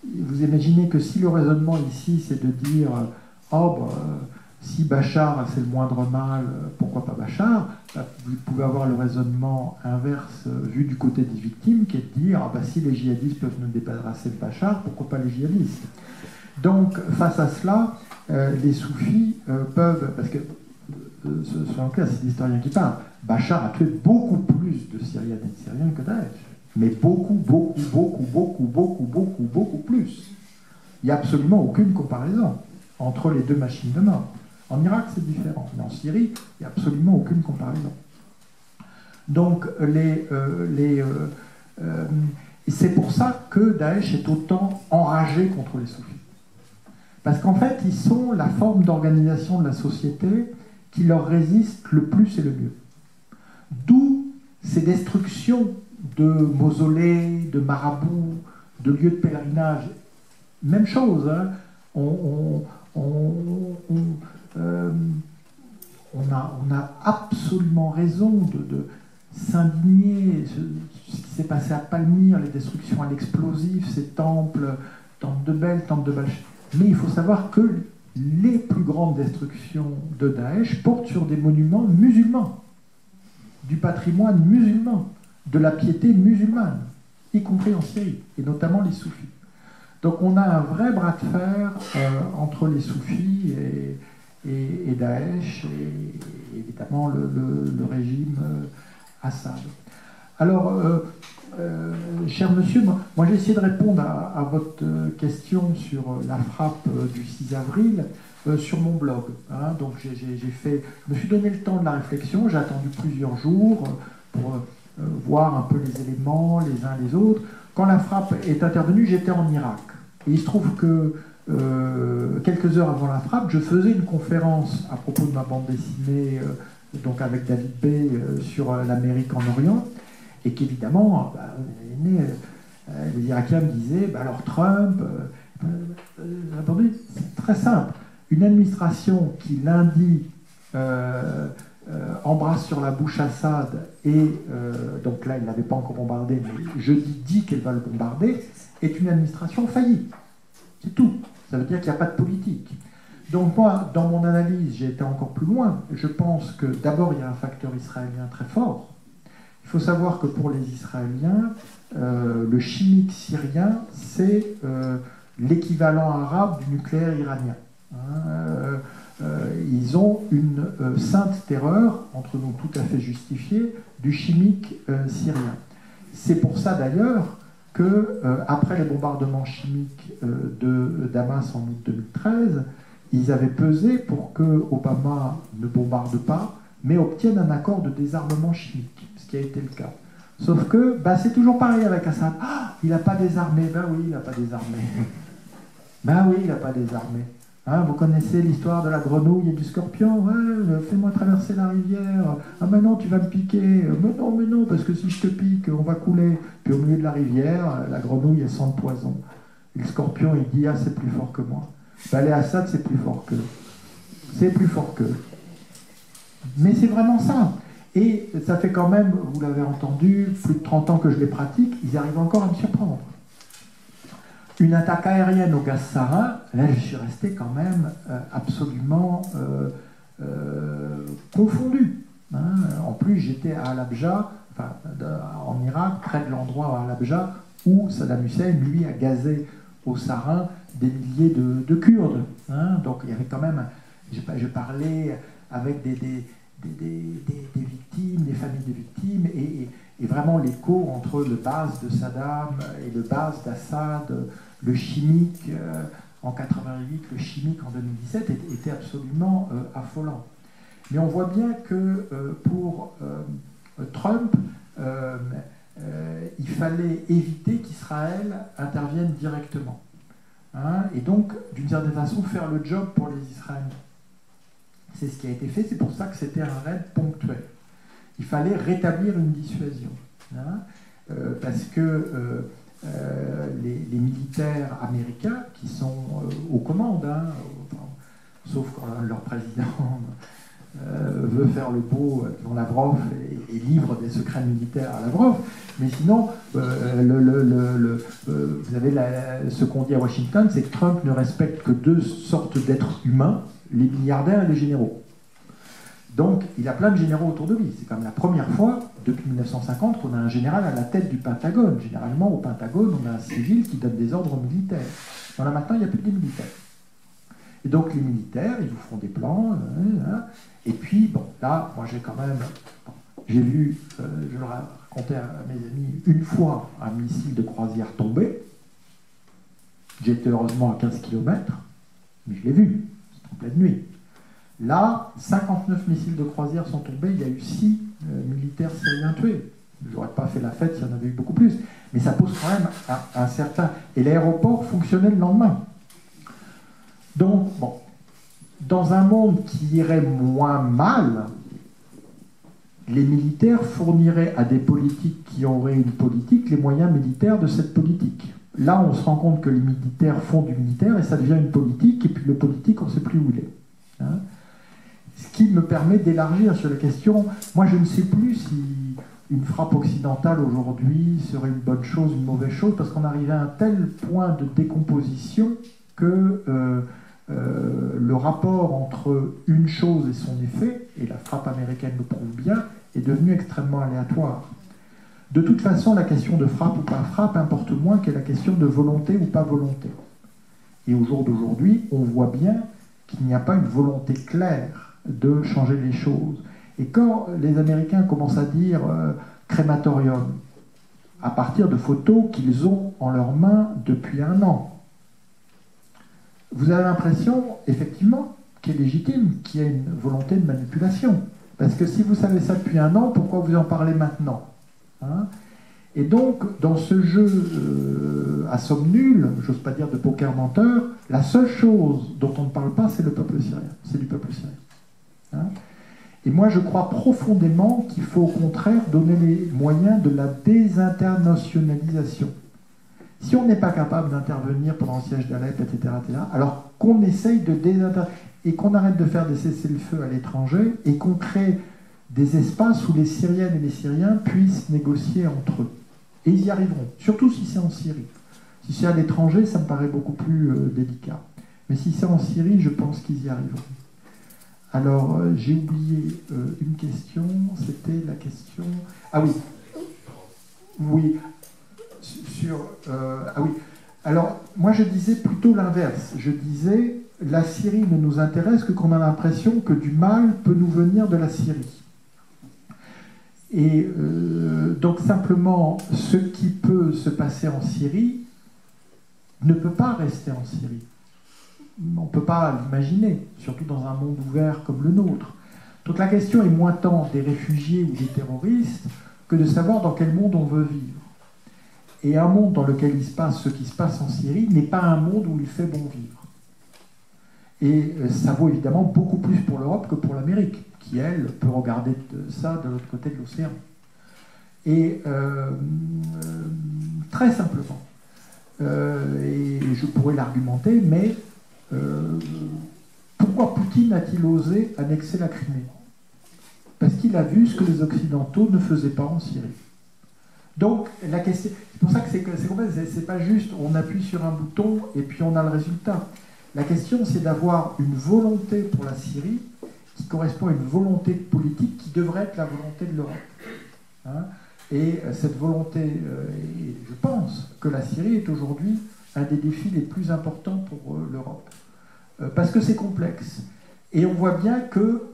vous imaginez que si le raisonnement ici, c'est de dire « Oh, si Bachar, c'est le moindre mal, pourquoi pas Bachar ?» Vous pouvez avoir le raisonnement inverse vu du côté des victimes, qui est de dire « si les djihadistes peuvent nous débarrasser de Bachar, pourquoi pas les djihadistes ?» Donc, face à cela, les soufis peuvent, parce que, soyons clairs, c'est l'historien qui parle, Bachar a tué beaucoup plus de Syriennes et de Syriens que Daesh. Mais beaucoup plus. Il n'y a absolument aucune comparaison entre les deux machines de mort. En Irak, c'est différent, mais en Syrie, il n'y a absolument aucune comparaison. Donc, c'est pour ça que Daesh est autant enragé contre les soufis. Parce qu'en fait, ils sont la forme d'organisation de la société qui leur résiste le plus et le mieux. D'où ces destructions de mausolées, de marabouts, de lieux de pèlerinage. Même chose, hein. On a absolument raison de s'indigner. Ce qui s'est passé à Palmyre, les destructions à l'explosif, ces temples de Bel, temples de Balch. Mais il faut savoir que les plus grandes destructions de Daesh portent sur des monuments musulmans, du patrimoine musulman, de la piété musulmane, y compris en Syrie, et notamment les soufis. Donc on a un vrai bras de fer entre les soufis et Daesh, et évidemment le régime Assad. Alors, cher monsieur, moi j'ai essayé de répondre à votre question sur la frappe du 6 avril. sur mon blog. Hein. Donc je me suis donné le temps de la réflexion, j'ai attendu plusieurs jours pour voir un peu les éléments les uns les autres. Quand la frappe est intervenue, j'étais en Irak. Et il se trouve que quelques heures avant la frappe, je faisais une conférence à propos de ma bande dessinée, donc avec David B, sur l'Amérique en Orient, et qu'évidemment, les Irakiens me disaient, alors Trump, attendez, c'est très simple. Une administration qui lundi embrasse sur la bouche Assad et donc là il ne l'avait pas encore bombardé, mais jeudi dit qu'elle va le bombarder, est une administration faillie. C'est tout. Ça veut dire qu'il n'y a pas de politique. Donc moi, dans mon analyse, j'ai été encore plus loin. Je pense que d'abord il y a un facteur israélien très fort. Il faut savoir que pour les Israéliens, le chimique syrien, c'est l'équivalent arabe du nucléaire iranien. Ils ont une sainte terreur, entre nous tout à fait justifiée, du chimique syrien. C'est pour ça d'ailleurs que, après les bombardements chimiques de Damas en août 2013, ils avaient pesé pour que Obama ne bombarde pas, mais obtienne un accord de désarmement chimique, ce qui a été le cas. Sauf que c'est toujours pareil avec Assad. Ah, il n'a pas désarmé. Ben oui, il n'a pas désarmé. Ben oui, il n'a pas désarmé. Hein, vous connaissez l'histoire de la grenouille et du scorpion? Ouais, fais-moi traverser la rivière. Ah, mais non, tu vas me piquer. Mais non, parce que si je te pique, on va couler. Puis au milieu de la rivière, la grenouille, elle sent le poison. Et le scorpion, il dit, ah, c'est plus fort que moi. Ben, les Assad, c'est plus fort qu'eux. C'est plus fort qu'eux. Mais c'est vraiment ça. Et ça fait quand même, vous l'avez entendu, plus de 30 ans que je les pratique, ils arrivent encore à me surprendre. Une attaque aérienne au gaz sarin, là je suis resté quand même absolument confondu. Hein. En plus j'étais à Halabja, en Irak, près de l'endroit à Halabja où Saddam Hussein, lui, a gazé au sarin des milliers de Kurdes. Hein. Donc il y avait quand même, je parlais avec des victimes, des familles de victimes, et vraiment l'écho entre le base de Saddam et le base d'Assad, le chimique en 88, le chimique en 2017 était absolument affolant. Mais on voit bien que pour Trump, il fallait éviter qu'Israël intervienne directement. Hein, et donc, d'une certaine façon, faire le job pour les Israéliens. C'est ce qui a été fait, c'est pour ça que c'était un raid ponctuel. Il fallait rétablir une dissuasion. Hein, parce que les militaires américains qui sont aux commandes, sauf quand leur président veut faire le beau devant Lavrov et livre des secrets militaires à Lavrov, mais sinon, vous avez ce qu'on dit à Washington, c'est que Trump ne respecte que deux sortes d'êtres humains, les milliardaires et les généraux. Donc, il a plein de généraux autour de lui. C'est quand même la première fois, depuis 1950, qu'on a un général à la tête du Pentagone. Généralement, au Pentagone, on a un civil qui donne des ordres aux militaires. Bon, là, maintenant, il n'y a plus des militaires. Et donc, les militaires, ils vous font des plans. Et puis, bon, là, moi, j'ai quand même... j'ai vu, je leur ai raconté à mes amis, une fois un missile de croisière tomber. J'étais heureusement à 15 km, mais je l'ai vu. C'était en pleine nuit. Là, 59 missiles de croisière sont tombés, il y a eu 6 militaires syriens tués. Je n'aurais pas fait la fête s'il y en avait eu beaucoup plus. Mais ça pose quand même un certain... Et l'aéroport fonctionnait le lendemain. Donc, bon, dans un monde qui irait moins mal, les militaires fourniraient à des politiques qui auraient une politique les moyens militaires de cette politique. Là, on se rend compte que les militaires font du militaire et ça devient une politique, et puis le politique, on ne sait plus où il est. Hein. Ce qui me permet d'élargir sur la question. Moi, je ne sais plus si une frappe occidentale aujourd'hui serait une bonne chose, une mauvaise chose, parce qu'on arrivait à un tel point de décomposition que le rapport entre une chose et son effet, et la frappe américaine le prouve bien, est devenu extrêmement aléatoire. De toute façon, la question de frappe ou pas frappe importe moins que la question de volonté ou pas volonté. Et au jour d'aujourd'hui, on voit bien qu'il n'y a pas une volonté claire de changer les choses. Et quand les Américains commencent à dire crématorium, à partir de photos qu'ils ont en leurs mains depuis 1 an, vous avez l'impression, effectivement, qui est légitime, qui a une volonté de manipulation. Parce que si vous savez ça depuis un an, pourquoi vous en parlez maintenant, hein? Et donc, dans ce jeu à somme nulle, j'ose pas dire de poker menteur, la seule chose dont on ne parle pas, c'est le peuple syrien. C'est du peuple syrien. Hein? Et moi, je crois profondément qu'il faut au contraire donner les moyens de la désinternationalisation. Si on n'est pas capable d'intervenir pendant le siège d'Alep, etc., alors qu'on essaye de désinternationaliser, et qu'on arrête de faire des cessez-le-feu à l'étranger, et qu'on crée des espaces où les Syriennes et les Syriens puissent négocier entre eux. Et ils y arriveront, surtout si c'est en Syrie. Si c'est à l'étranger, ça me paraît beaucoup plus délicat. Mais si c'est en Syrie, je pense qu'ils y arriveront. Alors, j'ai oublié une question, c'était la question... Ah oui. Oui. Ah oui. Alors, moi je disais plutôt l'inverse. Je disais, la Syrie ne nous intéresse que qu'on a l'impression que du mal peut nous venir de la Syrie. Et donc simplement, ce qui peut se passer en Syrie ne peut pas rester en Syrie. On ne peut pas l'imaginer, surtout dans un monde ouvert comme le nôtre. Donc la question est moins tant des réfugiés ou des terroristes que de savoir dans quel monde on veut vivre. Et un monde dans lequel il se passe ce qui se passe en Syrie n'est pas un monde où il fait bon vivre. Et ça vaut évidemment beaucoup plus pour l'Europe que pour l'Amérique, qui, elle, peut regarder ça de l'autre côté de l'océan. Et très simplement, et je pourrais l'argumenter, mais pourquoi Poutine a-t-il osé annexer la Crimée? Parce qu'il a vu ce que les Occidentaux ne faisaient pas en Syrie. Donc, la question, c'est pour ça que c'est pas juste on appuie sur un bouton et puis on a le résultat. La question, c'est d'avoir une volonté pour la Syrie qui correspond à une volonté politique qui devrait être la volonté de l'Europe. Hein? Et cette volonté, je pense que la Syrie est aujourd'hui un des défis les plus importants pour l'Europe. Parce que c'est complexe. Et on voit bien que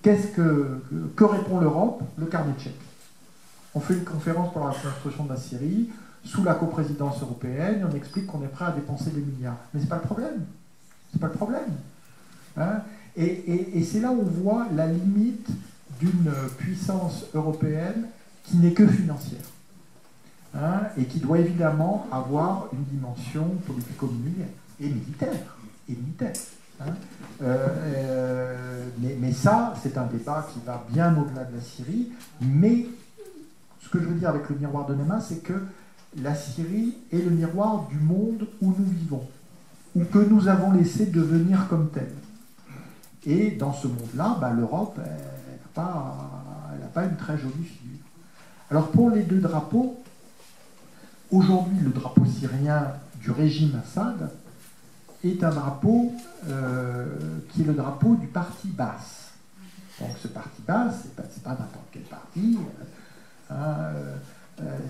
que répond l'Europe? Le carnet de chèques. On fait une conférence pour la reconstruction de la Syrie, sous la coprésidence européenne, et on explique qu'on est prêt à dépenser des milliards. Mais c'est pas le problème. C'est pas le problème. Hein? Et c'est là où on voit la limite d'une puissance européenne qui n'est que financière. Hein? Et qui doit évidemment avoir une dimension politico-militaire et militaire. Hein? Mais ça, c'est un débat qui va bien au-delà de la Syrie. Mais ce que je veux dire avec le miroir de Neema, c'est que la Syrie est le miroir du monde où nous vivons, ou que nous avons laissé devenir comme tel. Et dans ce monde-là, l'Europe, elle n'a pas une très jolie figure. Alors pour les deux drapeaux, aujourd'hui, le drapeau syrien du régime Assad est un drapeau qui est le drapeau du parti Baas. Donc ce parti Baas, c'est pas n'importe quel parti,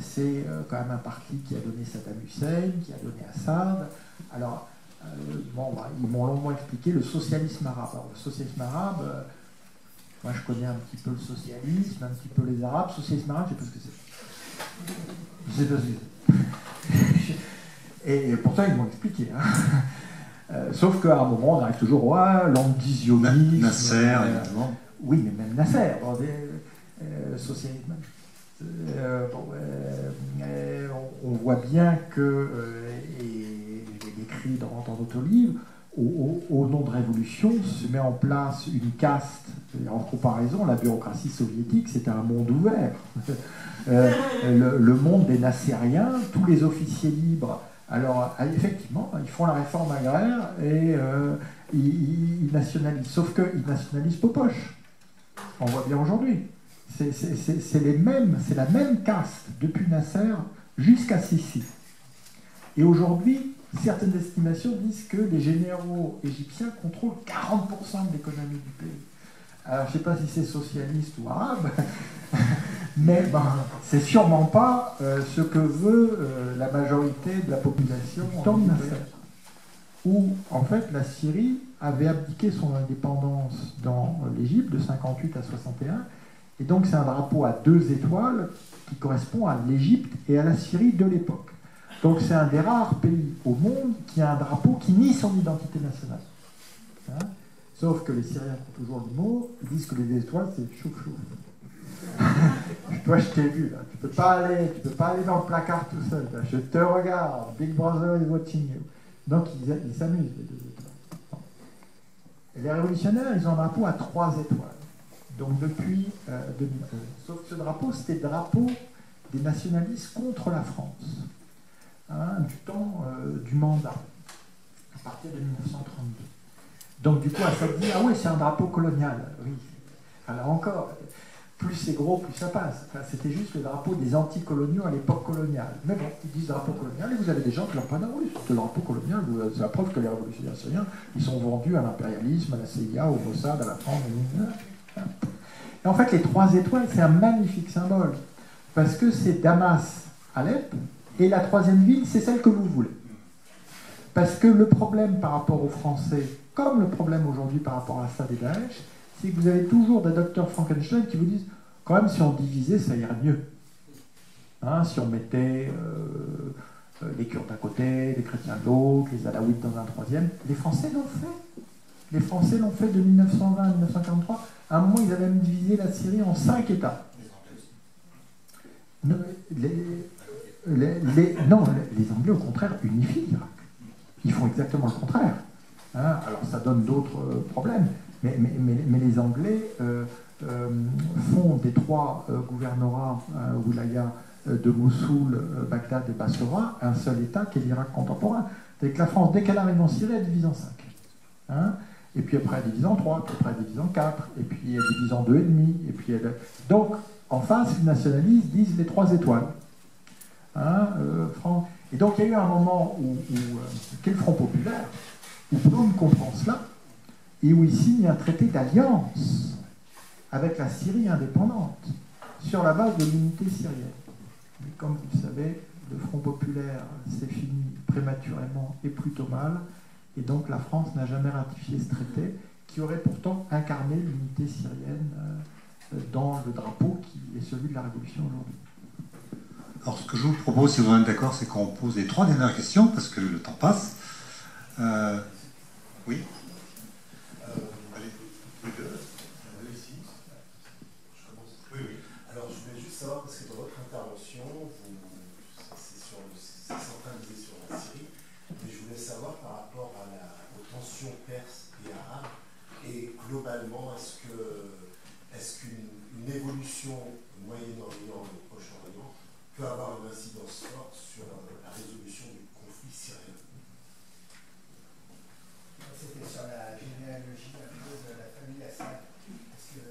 c'est quand même un parti qui a donné Saddam Hussein, qui a donné Assad. Alors, ils m'ont longuement expliqué le socialisme arabe. Alors, le socialisme arabe, moi je connais un petit peu le socialisme, un petit peu les arabes. Socialisme arabe, je ne sais pas ce que c'est. Je sais pas ce que c'est. Et pourtant, ils m'ont expliqué. Hein. Sauf qu'à un moment, on arrive toujours au l'anti-zionisme. Nasser, évidemment. Oui, mais même Nasser. Socialisme. On voit bien que, et je l'ai écrit dans notre livre, au nom de révolution se met en place une caste. En comparaison, la bureaucratie soviétique, c'était un monde ouvert. Le monde des Nassériens, tous les officiers libres. Alors, effectivement, ils font la réforme agraire et ils nationalisent. Sauf qu'ils nationalisent Popoche. On voit bien aujourd'hui. C'est la même caste depuis Nasser jusqu'à Sissi. Et aujourd'hui, certaines estimations disent que les généraux égyptiens contrôlent 40% de l'économie du pays. Alors, je ne sais pas si c'est socialiste ou arabe, mais c'est sûrement pas ce que veut la majorité de la population dans Nasser. Où, en fait, la Syrie avait abdiqué son indépendance dans l'Égypte de 58 à 61. Et donc c'est un drapeau à 2 étoiles qui correspond à l'Égypte et à la Syrie de l'époque. Donc c'est un des rares pays au monde qui a un drapeau qui nie son identité nationale. Hein? Sauf que les Syriens font toujours le mot, ils disent que les étoiles c'est chouf-chouf. Toi je t'ai vu là, tu peux pas aller dans le placard tout seul, là. Je te regarde, Big Brother is watching you. Donc ils s'amusent les deux étoiles. Et les révolutionnaires, ils ont un drapeau à 3 étoiles. Donc depuis 2011. Sauf que ce drapeau, c'était le drapeau des nationalistes contre la France, hein, du temps du mandat, à partir de 1932. Donc du coup, Assad dit, ah oui, c'est un drapeau colonial. Oui. Alors encore, plus c'est gros, plus ça passe. Enfin, c'était juste le drapeau des anticoloniaux à l'époque coloniale. Mais bon, ils disent drapeau colonial, et vous avez des gens qui leur prennent, ah oui, c'est le drapeau colonial, c'est la preuve que les révolutionnaires syriens, ils sont vendus à l'impérialisme, à la CIA, au Mossad, à la France. Et en fait, les 3 étoiles, c'est un magnifique symbole. Parce que c'est Damas, Alep, et la 3e ville, c'est celle que vous voulez. Parce que le problème par rapport aux Français, comme le problème aujourd'hui par rapport à Assad et Daesh, c'est que vous avez toujours des docteurs Frankenstein qui vous disent, quand même, si on divisait, ça irait mieux. Hein, si on mettait les Kurdes d'un côté, les chrétiens de l'autre, les Alaouites dans un 3e, les Français l'ont fait. Les Français l'ont fait de 1920 à 1943. À un moment, ils avaient même divisé la Syrie en 5 États. Non, les Anglais, au contraire, unifient l'Irak. Ils font exactement le contraire. Hein, alors, ça donne d'autres problèmes. Mais les Anglais font des 3 gouvernorats, wilayas de Mossoul, Bagdad et Bassora, un seul État qui est l'Irak contemporain. C'est que la France, dès qu'elle arrive en Syrie, elle divise en 5. Hein, et puis après, elle divise en 3, puis après, elle divise en 4, et puis elle divise en 2,5, et puis elle... Donc, en face, les nationalistes disent les 3 étoiles. Hein, et donc, il y a eu un moment où qu'est le Front populaire, où Blum comprend cela, et où il signe un traité d'alliance avec la Syrie indépendante, sur la base de l'unité syrienne. Mais comme vous le savez, le Front populaire s'est fini prématurément et plutôt mal, et donc la France n'a jamais ratifié ce traité, qui aurait pourtant incarné l'unité syrienne dans le drapeau qui est celui de la Révolution aujourd'hui. Alors ce que je vous propose, si vous en êtes d'accord, c'est qu'on pose les 3 dernières questions, parce que le temps passe. Oui. Allez, vous deux. Ici. Je commence. Oui, oui. Alors je voulais juste savoir, parce que dans votre intervention, c'est centralisé sur la Syrie, mais je voulais savoir par rapport aux tensions perses et arabes, et globalement, est-ce qu'une évolution au Moyen-Orient, au Proche-Orient, peut avoir une incidence forte sur la résolution du conflit syrien? C'était sur la généalogie un peu de la famille Assad, parce que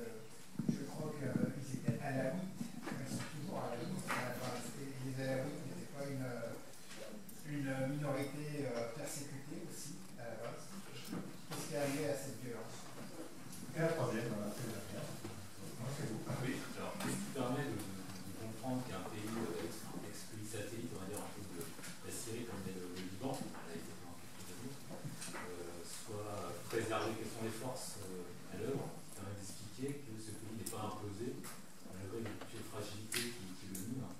je crois qu'ils étaient alaouites, ils sont toujours alaouites. Les alaouites n'étaient pas une minorité persécutée aussi à la base. Qu'est-ce qui est arrivé à cette violence? Et la 3e, c'est la dernière. C'est vous. Oui, alors qu'est-ce qui permet de comprendre qu'un pays ex-pays satellite, on va dire un peu de la Syrie comme le Liban, elle a été pendant quelques années, soit préservé, quelles sont les forces à l'œuvre, qui permet d'expliquer que ce pays n'est pas imposé, malgré les fragilités qui le minent,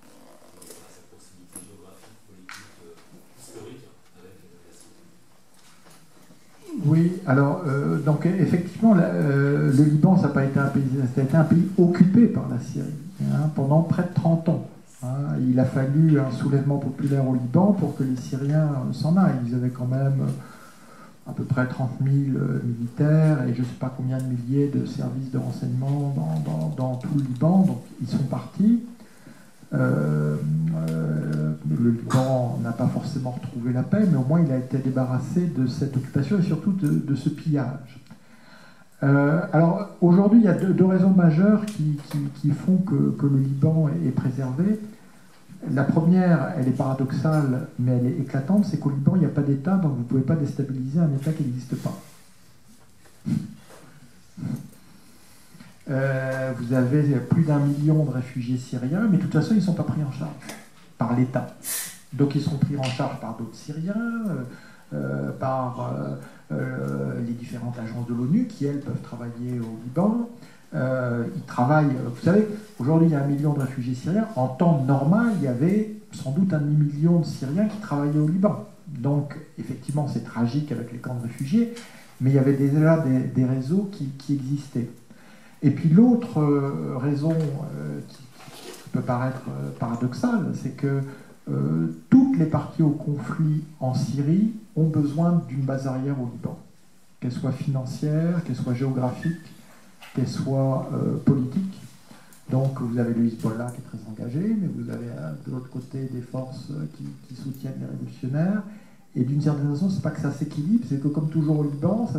sa proximité géographique, politique, historique avec la Syrie. Oui, alors, donc effectivement, le Liban, ça a été un pays occupé par la Syrie, hein, pendant près de 30 ans. Hein. Il a fallu un soulèvement populaire au Liban pour que les Syriens s'en aillent. Ils avaient quand même à peu près 30 000 militaires et je ne sais pas combien de milliers de services de renseignement dans tout le Liban, donc ils sont partis. Le Liban n'a pas forcément retrouvé la paix, mais au moins il a été débarrassé de cette occupation et surtout de ce pillage. Alors aujourd'hui, il y a deux raisons majeures qui font que le Liban est préservé. La première, elle est paradoxale, mais elle est éclatante, c'est qu'au Liban, il n'y a pas d'État, donc vous ne pouvez pas déstabiliser un État qui n'existe pas. Vous avez plus d'1 million de réfugiés syriens, mais de toute façon, ils ne sont pas pris en charge par l'État. Donc ils sont pris en charge par d'autres Syriens, par les différentes agences de l'ONU qui, elles, peuvent travailler au Liban. Ils travaillent, vous savez, aujourd'hui il y a 1 million de réfugiés syriens. En temps normal, il y avait sans doute un demi-million de Syriens qui travaillaient au Liban. Donc, effectivement, c'est tragique avec les camps de réfugiés, mais il y avait déjà des réseaux qui existaient. Et puis l'autre raison qui peut paraître paradoxale, c'est que toutes les parties au conflit en Syrie ont besoin d'une base arrière au Liban, qu'elle soit financière, qu'elle soit géographique, qu'elle soit politique. Donc vous avez le Hezbollah qui est très engagé, mais vous avez de l'autre côté des forces qui soutiennent les révolutionnaires. Et d'une certaine façon, c'est pas que ça s'équilibre, c'est que comme toujours au Liban,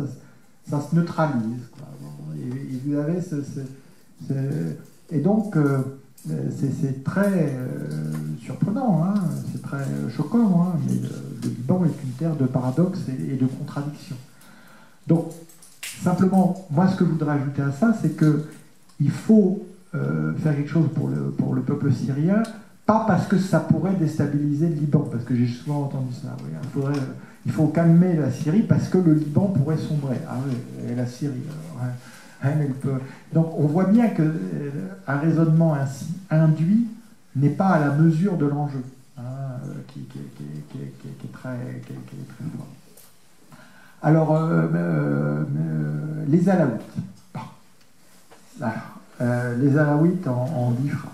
ça se neutralise, quoi. Et vous avez et donc c'est très surprenant, hein, c'est très choquant, hein, mais le Liban est une terre de paradoxes et de contradictions. Donc, simplement, moi ce que je voudrais ajouter à ça, c'est qu'il faut faire quelque chose pour le peuple syrien, pas parce que ça pourrait déstabiliser le Liban, parce que j'ai souvent entendu ça. Oui, il faut calmer la Syrie parce que le Liban pourrait sombrer. Ah oui, et la Syrie, elle peut. Donc on voit bien qu'un raisonnement ainsi induit n'est pas à la mesure de l'enjeu, hein, qui est très fort. Alors, les Alaouites. Les Alaouites en 10 phrases.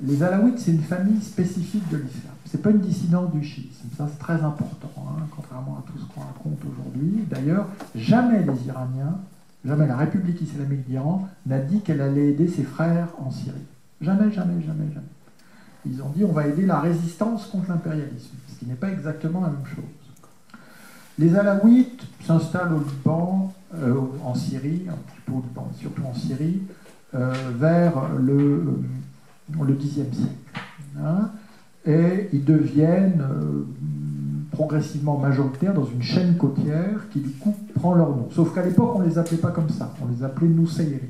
Les Alaouites, c'est une famille spécifique de l'islam. C'est pas une dissidence du chiisme. Ça, c'est très important, hein, contrairement à tout ce qu'on raconte aujourd'hui. D'ailleurs, jamais les Iraniens, jamais la République islamique d'Iran n'a dit qu'elle allait aider ses frères en Syrie. Jamais, jamais, jamais, jamais. Ils ont dit on va aider la résistance contre l'impérialisme, ce qui n'est pas exactement la même chose. Les Alaouites s'installent au Liban, en Syrie, un petit peu au Liban, surtout en Syrie, vers le Xe siècle. Hein, et ils deviennent progressivement majoritaires dans une chaîne côtière qui du coup prend leur nom. Sauf qu'à l'époque, on ne les appelait pas comme ça, on les appelait Nusayri.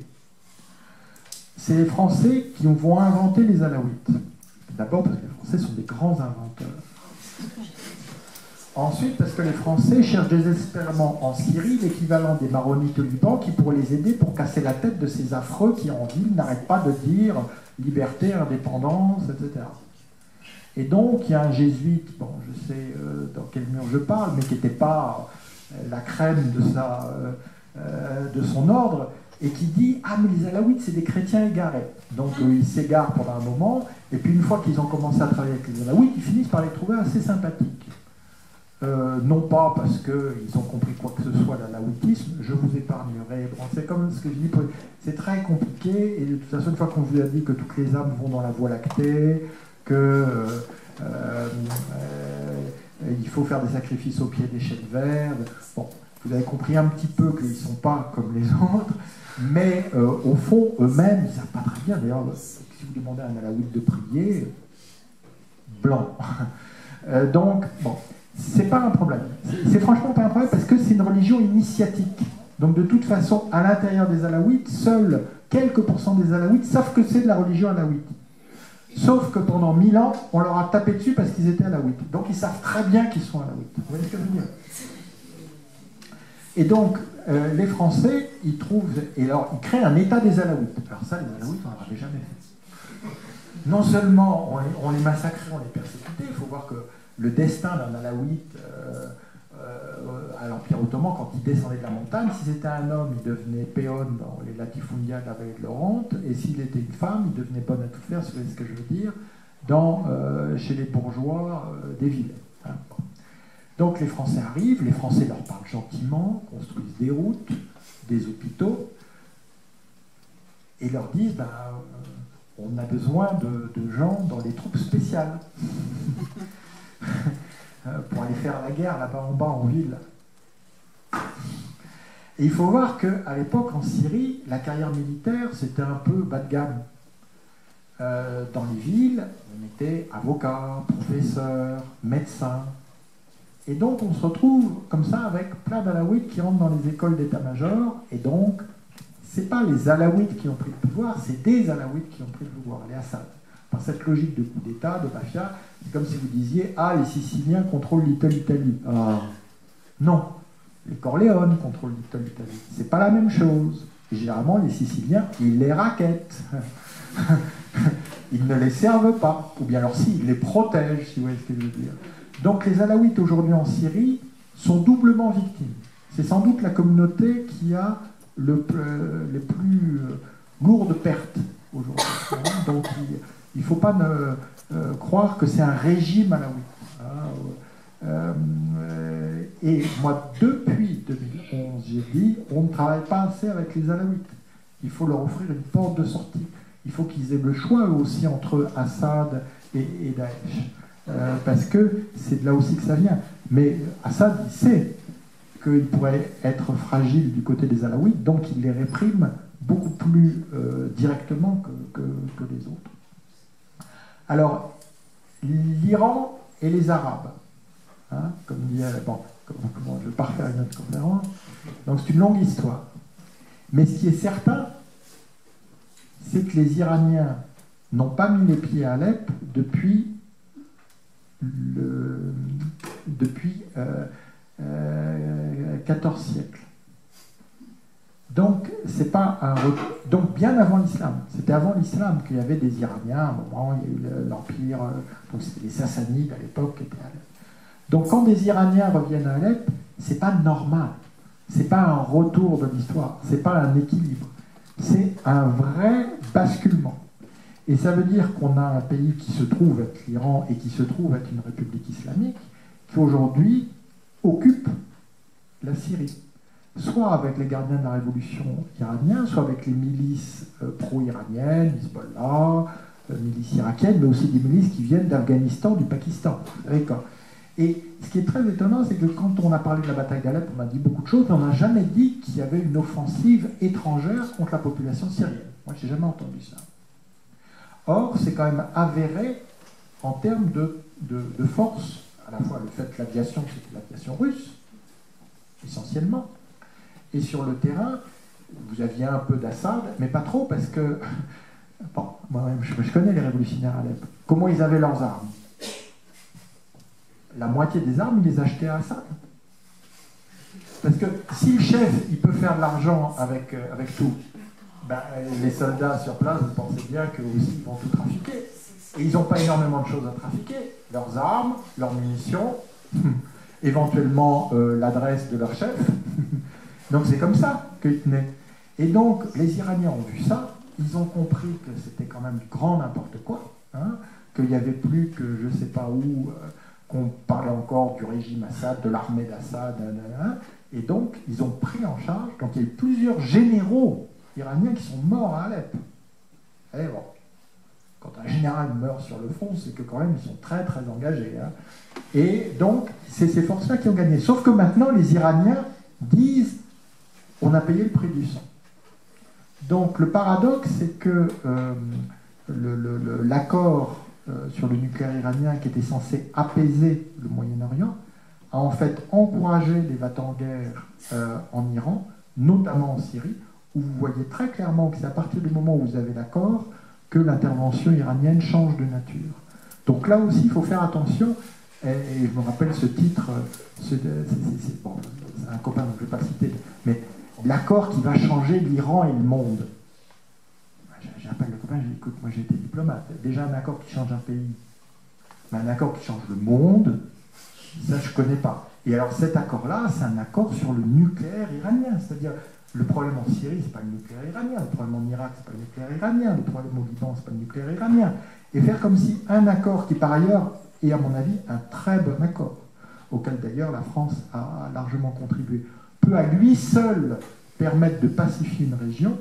C'est les Français qui vont inventer les Alaouites. D'abord parce que les Français sont des grands inventeurs. Ensuite, parce que les Français cherchent désespérément en Syrie l'équivalent des maronites au Liban qui pourraient les aider pour casser la tête de ces affreux qui, en ville, n'arrêtent pas de dire liberté, indépendance, etc. Et donc, il y a un jésuite, bon, je sais dans quel mur je parle, mais qui n'était pas la crème de son ordre, et qui dit « Ah, mais les Alaouites, c'est des chrétiens égarés. » Donc, ils s'égarent pendant un moment, et puis une fois qu'ils ont commencé à travailler avec les Alaouites, ils finissent par les trouver assez sympathiques. Non pas parce qu'ils ont compris quoi que ce soit l'alaouitisme, je vous épargnerai. Bon, c'est comme ce que je dis, c'est très compliqué, et de toute façon, une fois qu'on vous a dit que toutes les âmes vont dans la voie lactée, que il faut faire des sacrifices au pied des chênes verts, bon, vous avez compris un petit peu qu'ils ne sont pas comme les autres, mais au fond, eux-mêmes, ils ne savent pas très bien. D'ailleurs, si vous demandez à un alaouite de prier, blanc. Donc, bon. C'est pas un problème. C'est franchement pas un problème parce que c'est une religion initiatique. Donc de toute façon, à l'intérieur des Alaouites, seuls quelques pourcents des Alaouites savent que c'est de la religion alaouite. Sauf que pendant 1000 ans, on leur a tapé dessus parce qu'ils étaient Alaouites. Donc ils savent très bien qu'ils sont Alaouites. Vous voyez ce que je veux dire? Et donc, les Français, ils trouvent... Et alors, ils créent un état des Alaouites. Alors ça, les Alaouites, on ne l'avait jamais fait. Non seulement on les massacrait, on les persécutait, il faut voir que le destin d'un Alaouite à l'Empire ottoman, quand il descendait de la montagne, si c'était un homme, il devenait péon dans les latifundia de la vallée de l'Oronte, et s'il était une femme, il devenait bonne à tout faire, si vous voyez ce que je veux dire, chez les bourgeois des villes. Hein. Donc les Français arrivent, les Français leur parlent gentiment, construisent des routes, des hôpitaux, et leur disent on a besoin de gens dans les troupes spéciales. Pour aller faire la guerre là-bas en bas en ville. Et il faut voir qu'à l'époque en Syrie, la carrière militaire c'était un peu bas de gamme. Dans les villes, on était avocat, professeur, médecin. Et donc on se retrouve comme ça avec plein d'Alaouites qui rentrent dans les écoles d'état-major. Et donc, c'est pas les Alaouites qui ont pris le pouvoir, c'est des Alaouites qui ont pris le pouvoir, les Assad. Par cette logique de coup d'État, de mafia, c'est comme si vous disiez « Ah, les Siciliens contrôlent Little Italy. » Ah, non, les Corléones contrôlent Little Italy. C'est pas la même chose. Et généralement, les Siciliens, ils les raquettent. ils ne les servent pas, ou bien alors si, ils les protègent, si vous voyez ce que je veux dire. Donc les Alaouites aujourd'hui en Syrie sont doublement victimes. C'est sans doute la communauté qui a les plus lourdes pertes aujourd'hui. Donc il ne faut pas croire que c'est un régime alaouite. Et moi, depuis 2011, j'ai dit, on ne travaille pas assez avec les Alaouites. Il faut leur offrir une porte de sortie. Il faut qu'ils aient le choix eux aussi entre Assad et Daesh. Parce que c'est de là aussi que ça vient. Mais Assad, il sait qu'il pourrait être fragile du côté des Alaouites, donc il les réprime beaucoup plus directement que les autres. Alors, l'Iran et les Arabes, hein, comme dit, bon, je ne vais pas refaire une autre conférence, donc c'est une longue histoire. Mais ce qui est certain, c'est que les Iraniens n'ont pas mis les pieds à Alep depuis 14 siècles. Donc, c'est pas un donc bien avant l'islam. C'était avant l'islam qu'il y avait des Iraniens. À un moment, il y a eu l'Empire, donc c'était les Sassanides à l'époque qui étaient à Alep. Donc, quand des Iraniens reviennent à Alep, c'est pas normal. C'est pas un retour de l'histoire. C'est pas un équilibre. C'est un vrai basculement. Et ça veut dire qu'on a un pays qui se trouve être l'Iran et qui se trouve être une république islamique qui aujourd'hui occupe la Syrie. Soit avec les gardiens de la révolution iranienne, soit avec les milices pro-iraniennes, Hezbollah, milices irakiennes, mais aussi des milices qui viennent d'Afghanistan, du Pakistan. Et ce qui est très étonnant, c'est que quand on a parlé de la bataille d'Alep, on a dit beaucoup de choses, mais on n'a jamais dit qu'il y avait une offensive étrangère contre la population syrienne. Moi, je n'ai jamais entendu ça. Or, c'est quand même avéré en termes de force, à la fois le fait que l'aviation, c'était l'aviation russe, essentiellement, et sur le terrain, vous aviez un peu d'Assad, mais pas trop, parce que, bon, moi-même, je connais les révolutionnaires à Alep. Comment ils avaient leurs armes? La moitié des armes, ils les achetaient à Assad. Parce que si le chef, il peut faire de l'argent avec tout, ben, les soldats sur place, vous pensez bien qu'eux aussi, ils vont tout trafiquer. Et ils n'ont pas énormément de choses à trafiquer. Leurs armes, leurs munitions, éventuellement l'adresse de leur chef. Donc c'est comme ça qu'ils tenaient. Et donc les Iraniens ont vu ça, ils ont compris que c'était quand même du grand n'importe quoi, hein, qu'il n'y avait plus que je ne sais pas où, qu'on parlait encore du régime Assad, de l'armée d'Assad, et donc ils ont pris en charge, donc il y a eu plusieurs généraux iraniens qui sont morts à Alep. Et bon, quand un général meurt sur le front, c'est que quand même ils sont très très engagés. Hein. Et donc c'est ces forces-là qui ont gagné. Sauf que maintenant les Iraniens disent on a payé le prix du sang. Donc le paradoxe, c'est que l'accord sur le nucléaire iranien qui était censé apaiser le Moyen-Orient a en fait encouragé les va-t-en-guerre en Iran, notamment en Syrie, où vous voyez très clairement que c'est à partir du moment où vous avez l'accord que l'intervention iranienne change de nature. Donc là aussi, il faut faire attention, et je me rappelle ce titre, c'est un copain, donc je ne vais pas le citer, mais l'accord qui va changer l'Iran et le monde. J'appelle le copain, je dis écoute, moi j'ai été diplomate. Déjà un accord qui change un pays, mais un accord qui change le monde, ça je ne connais pas. Et alors cet accord-là, c'est un accord sur le nucléaire iranien. C'est-à-dire, le problème en Syrie, ce n'est pas le nucléaire iranien. Le problème en Irak, ce n'est pas le nucléaire iranien. Le problème au Liban, ce n'est pas le nucléaire iranien. Et faire comme si un accord qui, par ailleurs, est à mon avis un très bon accord, auquel d'ailleurs la France a largement contribué, peut à lui seul permettre de pacifier une région,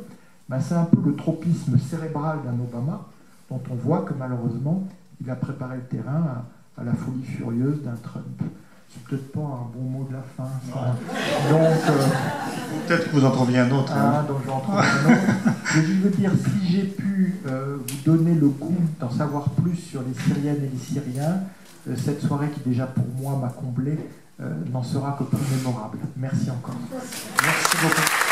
ben c'est un peu le tropisme cérébral d'un Obama, dont on voit que malheureusement, il a préparé le terrain à la folie furieuse d'un Trump. C'est peut-être pas un bon mot de la fin, ça. Donc, peut-être que vous en trouviez un autre. Hein. Donc j'en trouve un autre. Mais je veux dire, si j'ai pu vous donner le goût d'en savoir plus sur les Syriennes et les Syriens, cette soirée qui déjà pour moi m'a comblé, n'en sera que plus mémorable. Merci encore. Merci beaucoup.